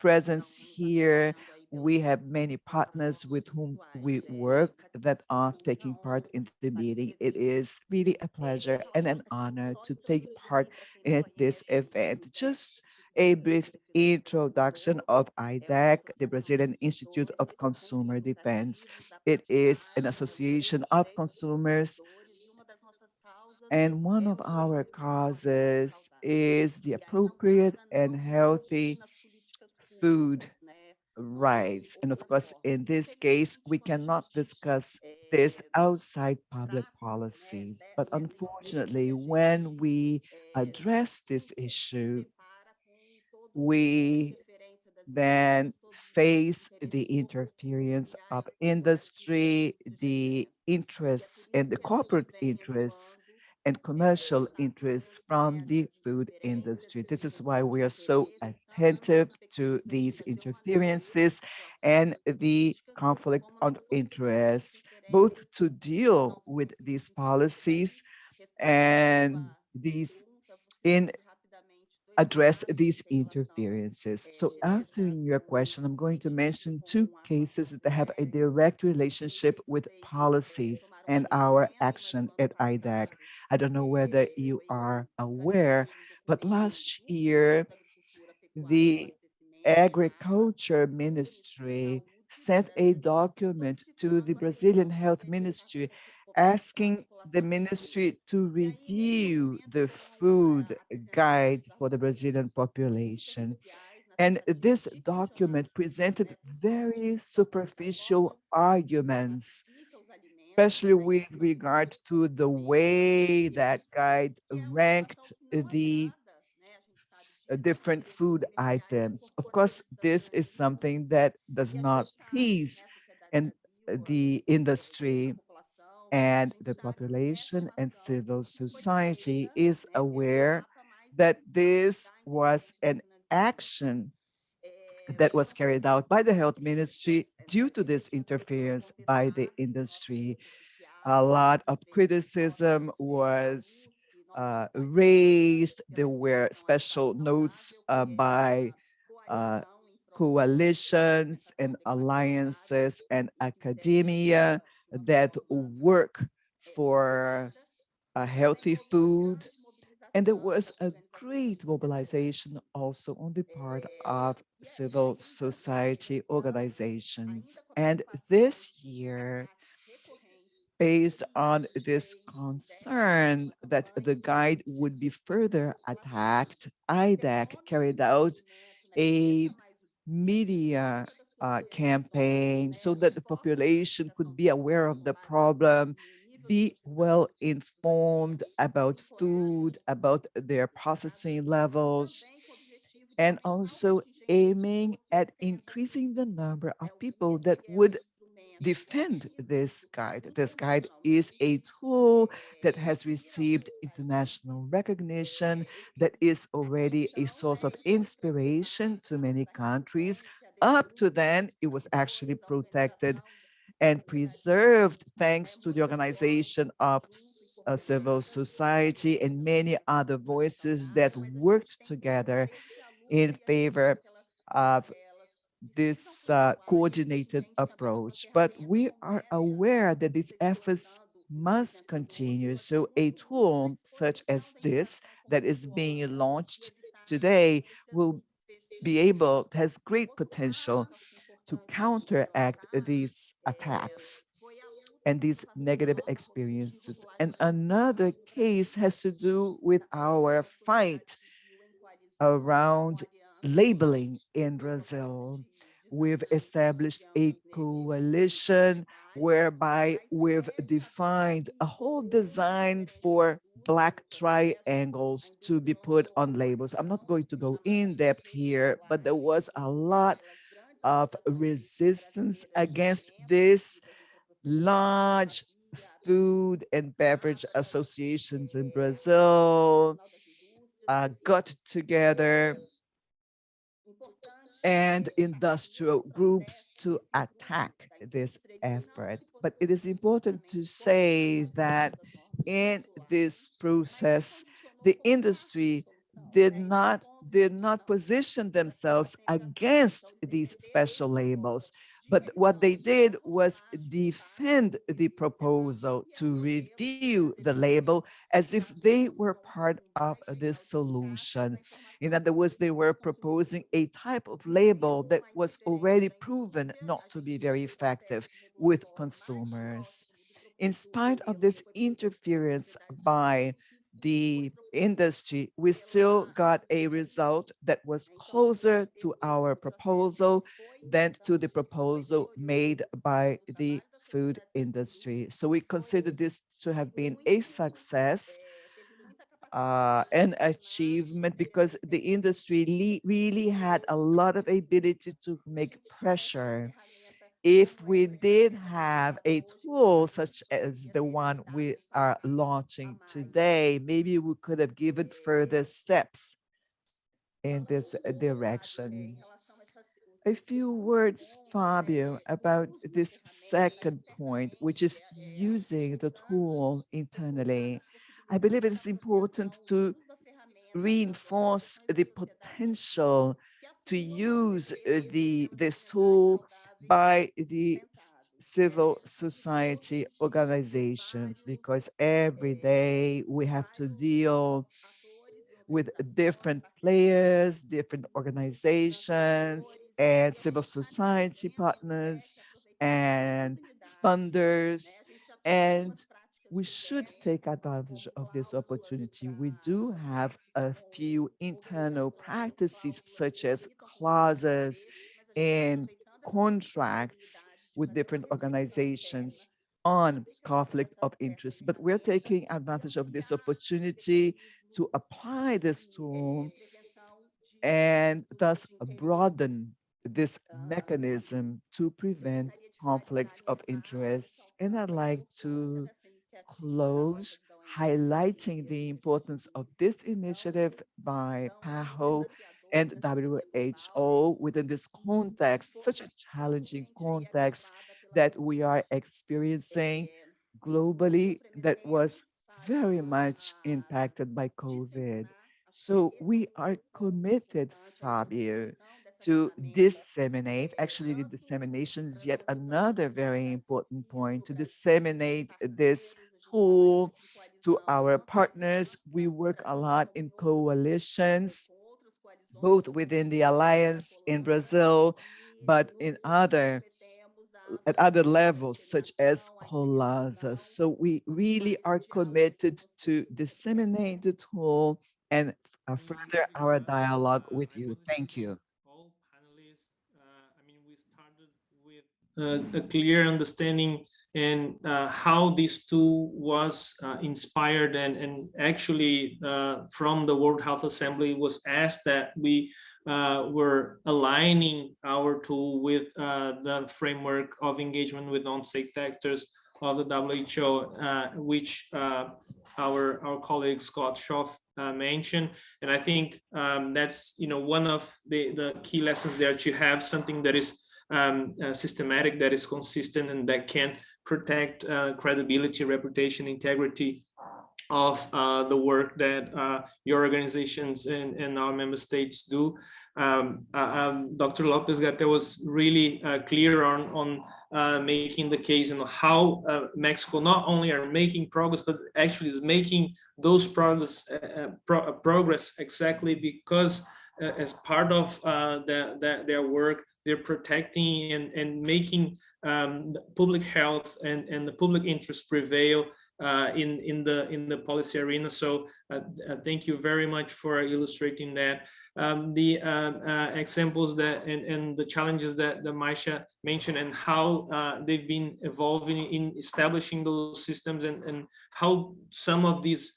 presence here. We have many partners with whom we work that are taking part in the meeting. It is really a pleasure and an honor to take part in this event. Just a brief introduction of IDEC, the Brazilian Institute of Consumer Defense. It is an association of consumers, and one of our causes is the appropriate and healthy food rights. And of course, in this case, we cannot discuss this outside public policies. But unfortunately, when we address this issue, we then face the interference of industry, the interests and the corporate interests and commercial interests from the food industry. This is why we are so attentive to these interferences and the conflict of interests, both to deal with these policies and these in address these interferences. So answering your question, I'm going to mention two cases that have a direct relationship with policies and our action at IDEC. I don't know whether you are aware, but last year, the Agriculture Ministry sent a document to the Brazilian Health Ministry asking the ministry to review the food guide for the Brazilian population. And this document presented very superficial arguments, especially with regard to the way that guide ranked the different food items. Of course, this is something that does not please and the industry, and the population and civil society is aware that this was an action that was carried out by the health ministry due to this interference by the industry. A lot of criticism was raised. There were special notes by coalitions and alliances and academia that work for a healthy food. And there was a great mobilization also on the part of civil society organizations. And this year, based on this concern that the guide would be further attacked, IDEC carried out a media campaign so that the population could be aware of the problem, be well informed about food, about their processing levels, and also aiming at increasing the number of people that would defend this guide. This guide is a tool that has received international recognition, that is already a source of inspiration to many countries. Up to then, it was actually protected and preserved thanks to the organization of civil society and many other voices that worked together in favor of this coordinated approach. But we are aware that these efforts must continue. So a tool such as this that is being launched today will be able, has great potential to counteract these attacks and these negative experiences. And another case has to do with our fight around labeling in Brazil. We've established a coalition whereby we've defined a whole design for black triangles to be put on labels. I'm not going to go in depth here, but there was a lot of resistance against this. Large food and beverage associations in Brazil got together and industrial groups to attack this effort. But it is important to say that in this process, the industry did not position themselves against these special labels. But what they did was defend the proposal to review the label as if they were part of the solution. In other words, they were proposing a type of label that was already proven not to be very effective with consumers. In spite of this interference by the industry, we still got a result that was closer to our proposal than to the proposal made by the food industry. So we consider this to have been a success, an achievement, because the industry really had a lot of ability to make pressure. If we did have a tool such as the one we are launching today, maybe we could have given further steps in this direction. A few words, Fabio, about this second point, which is using the tool internally. I believe it is important to reinforce the potential to use this tool by the civil society organizations, because every day we have to deal with different players, different organizations, and civil society partners and funders. And we should take advantage of this opportunity. We do have a few internal practices, such as clauses and contracts with different organizations on conflict of interest. But we're taking advantage of this opportunity to apply this tool and thus broaden this mechanism to prevent conflicts of interests. And I'd like to close highlighting the importance of this initiative by PAHO and WHO within this context, such a challenging context that we are experiencing globally, that was very much impacted by COVID. So we are committed, Fabio, to disseminate. Actually, the dissemination is yet another very important point, to disseminate this tool to our partners. We work a lot in coalitions, both within the alliance in Brazil, but at other levels, such as COLASA. So we really are committed to disseminate the tool and further our dialogue with you. Thank you. All panelists, we started with a clear understanding and how this tool was inspired, and actually from the World Health Assembly was asked that we were aligning our tool with the framework of engagement with non-state actors of the WHO, which our colleague Scott Schoff mentioned. And I think that's one of the key lessons there, to have something that is systematic, that is consistent, and that can protect credibility, reputation, integrity of the work that your organizations and our member states do. Dr. Lopez Gata was really clear on making the case, how Mexico not only are making progress, but actually is making those progress exactly because as part of their work, they're protecting and making public health and the public interest prevail in the policy arena. So thank you very much for illustrating that. The examples that and the challenges that Maisha mentioned, and how they've been evolving in establishing those systems, and how some of these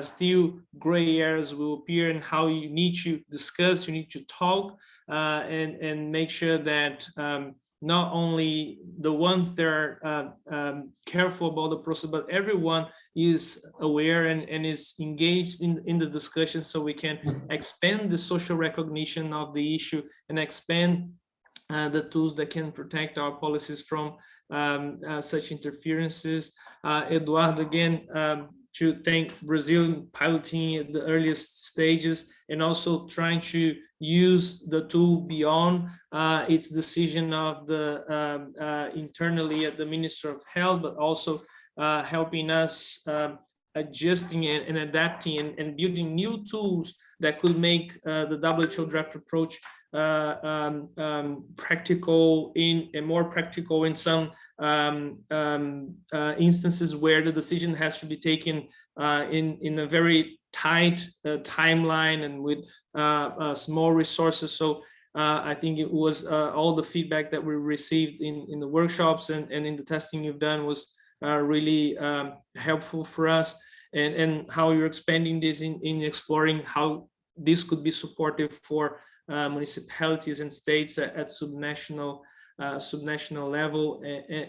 still gray areas will appear, and how you need to discuss, you need to talk, and make sure that not only the ones that are careful about the process, but everyone is aware and is engaged in the discussion, so we can expand the social recognition of the issue and expand the tools that can protect our policies from such interferences. Eduardo, again, to thank Brazil in piloting at the earliest stages, and also trying to use the tool beyond its decision of the internally at the Minister of Health, but also helping us adjusting and adapting and building new tools that could make the WHO draft approach practical and more practical in some instances where the decision has to be taken in a very tight timeline and with small resources. So I think it was all the feedback that we received in the workshops and in the testing you've done was really helpful for us, and how you're expanding this in exploring how this could be supportive for municipalities and states at subnational level.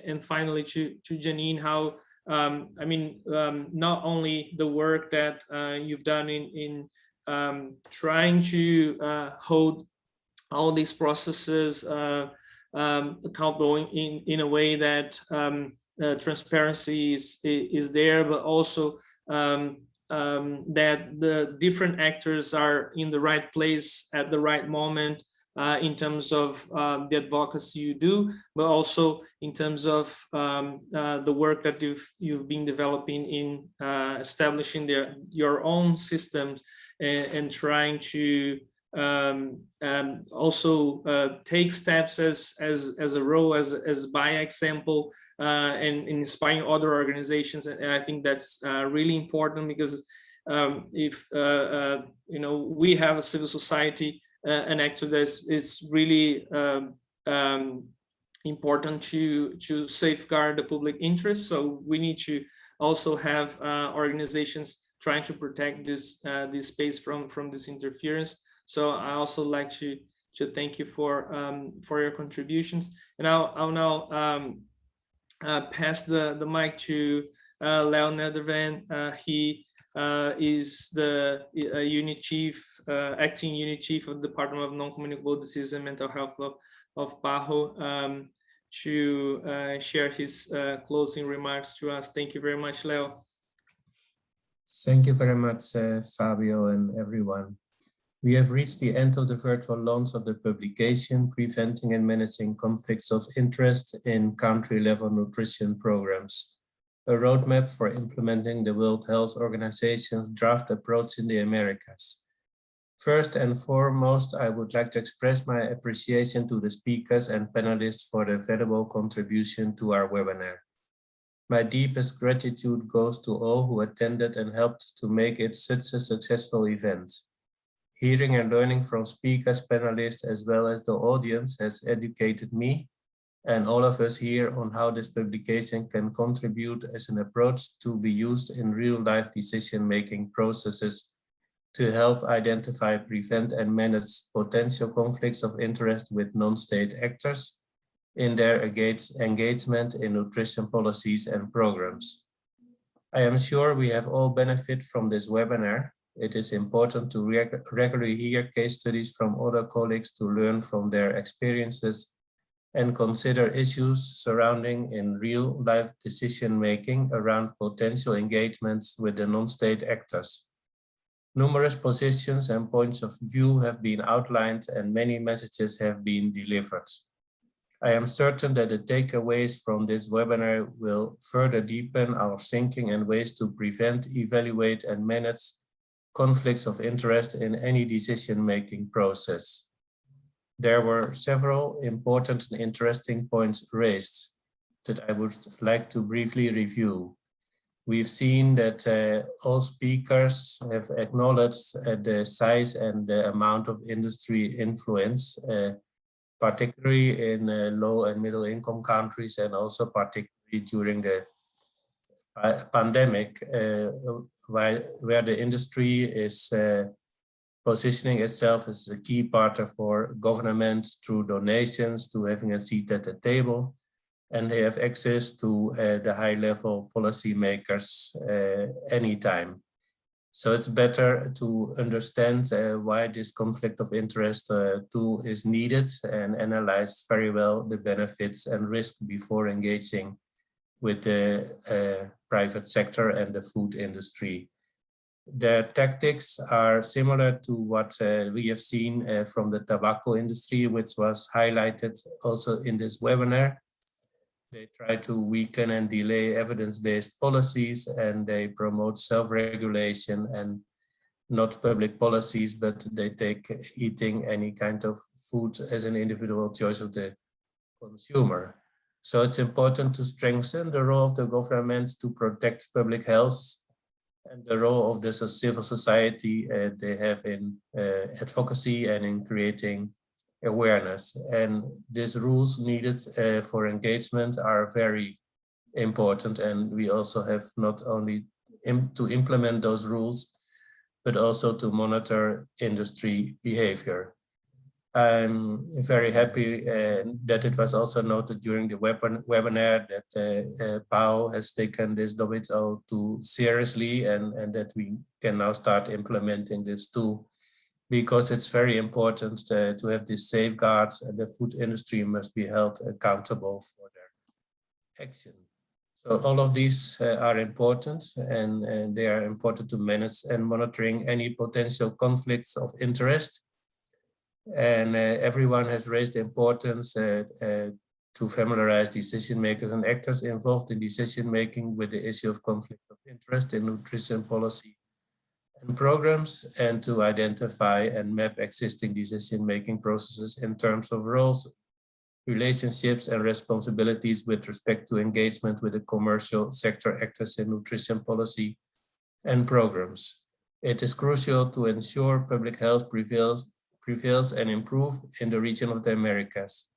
And finally, to Janine, how I mean, not only the work that you've done in trying to hold all these processes accountable in a way that transparency is there, but also that the different actors are in the right place at the right moment in terms of the advocacy you do, but also in terms of the work that you've been developing in establishing your own systems and trying to also take steps as a role, as by example, and inspiring other organizations. And I think that's really important, because if you know, we have a civil society, an actor that is really important to safeguard the public interest. So we need to also have organizations trying to protect this space from this interference. So I also like to thank you for your contributions, and I'll now pass the mic to Leo Nedervan. He is the unit chief, acting unit chief of the Department of Non-Communicable Disease and Mental Health of PAHO, to share his closing remarks to us. Thank you very much, Leo. Thank you very much, Fabio and everyone. We have reached the end of the virtual launch of the publication, Preventing and Managing Conflicts of Interest in Country-Level Nutrition Programs, a roadmap for implementing the World Health Organization's draft approach in the Americas. First and foremost, I would like to express my appreciation to the speakers and panelists for their valuable contribution to our webinar. My deepest gratitude goes to all who attended and helped to make it such a successful event. Hearing and learning from speakers, panelists, as well as the audience has educated me and all of us here on how this publication can contribute as an approach to be used in real-life decision-making processes to help identify, prevent, and manage potential conflicts of interest with non-state actors in their engagement in nutrition policies and programs. I am sure we have all benefited from this webinar. It is important to regularly hear case studies from other colleagues to learn from their experiences and consider issues surrounding in real-life decision-making around potential engagements with the non-state actors. Numerous positions and points of view have been outlined and many messages have been delivered. I am certain that the takeaways from this webinar will further deepen our thinking and ways to prevent, evaluate, and manage conflicts of interest in any decision-making process. There were several important and interesting points raised that I would like to briefly review. We've seen that all speakers have acknowledged the size and the amount of industry influence, particularly in low and middle income countries, and also particularly during the pandemic, where the industry is positioning itself as a key partner for government through donations to having a seat at the table, and they have access to the high-level policymakers anytime. So it's better to understand why this conflict of interest tool is needed and analyze very well the benefits and risk before engaging with the private sector and the food industry. The tactics are similar to what we have seen from the tobacco industry, which was highlighted also in this webinar. They try to weaken and delay evidence-based policies, and they promote self-regulation and not public policies, but they take eating any kind of food as an individual choice of the consumer. So it's important to strengthen the role of the government to protect public health and the role of the civil society they have in advocacy and in creating awareness. And these rules needed for engagement are very important. And we also have not only to implement those rules, but also to monitor industry behavior. I'm very happy that it was also noted during the webinar that PAO has taken this WHO seriously and that we can now start implementing this tool, because it's very important to have these safeguards, and the food industry must be held accountable for their action. So all of these are important, and they are important to manage and monitoring any potential conflicts of interest. And everyone has raised the importance to familiarize decision makers and actors involved in decision making with the issue of conflict of interest in nutrition policy and programs, and to identify and map existing decision making processes in terms of roles, relationships, and responsibilities with respect to engagement with the commercial sector actors in nutrition policy and programs. It is crucial to ensure public health prevails and improve in the region of the Americas.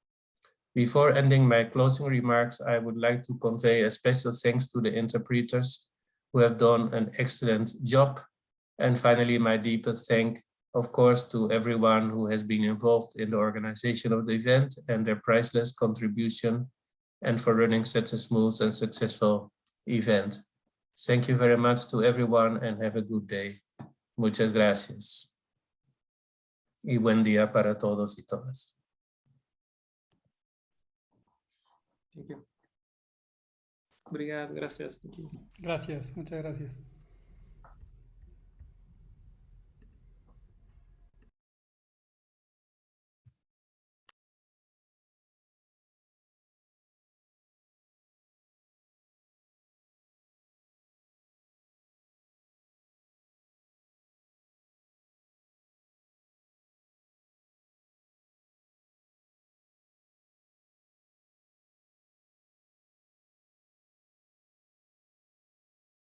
Before ending my closing remarks, I would like to convey a special thanks to the interpreters who have done an excellent job. And finally, my deepest thank, of course, to everyone who has been involved in the organization of the event and their priceless contribution, and for running such a smooth and successful event. Thank you very much to everyone, and have a good day. Muchas gracias. Y buen día para todos y todas. Thank you. Obrigado, gracias. Gracias, muchas gracias.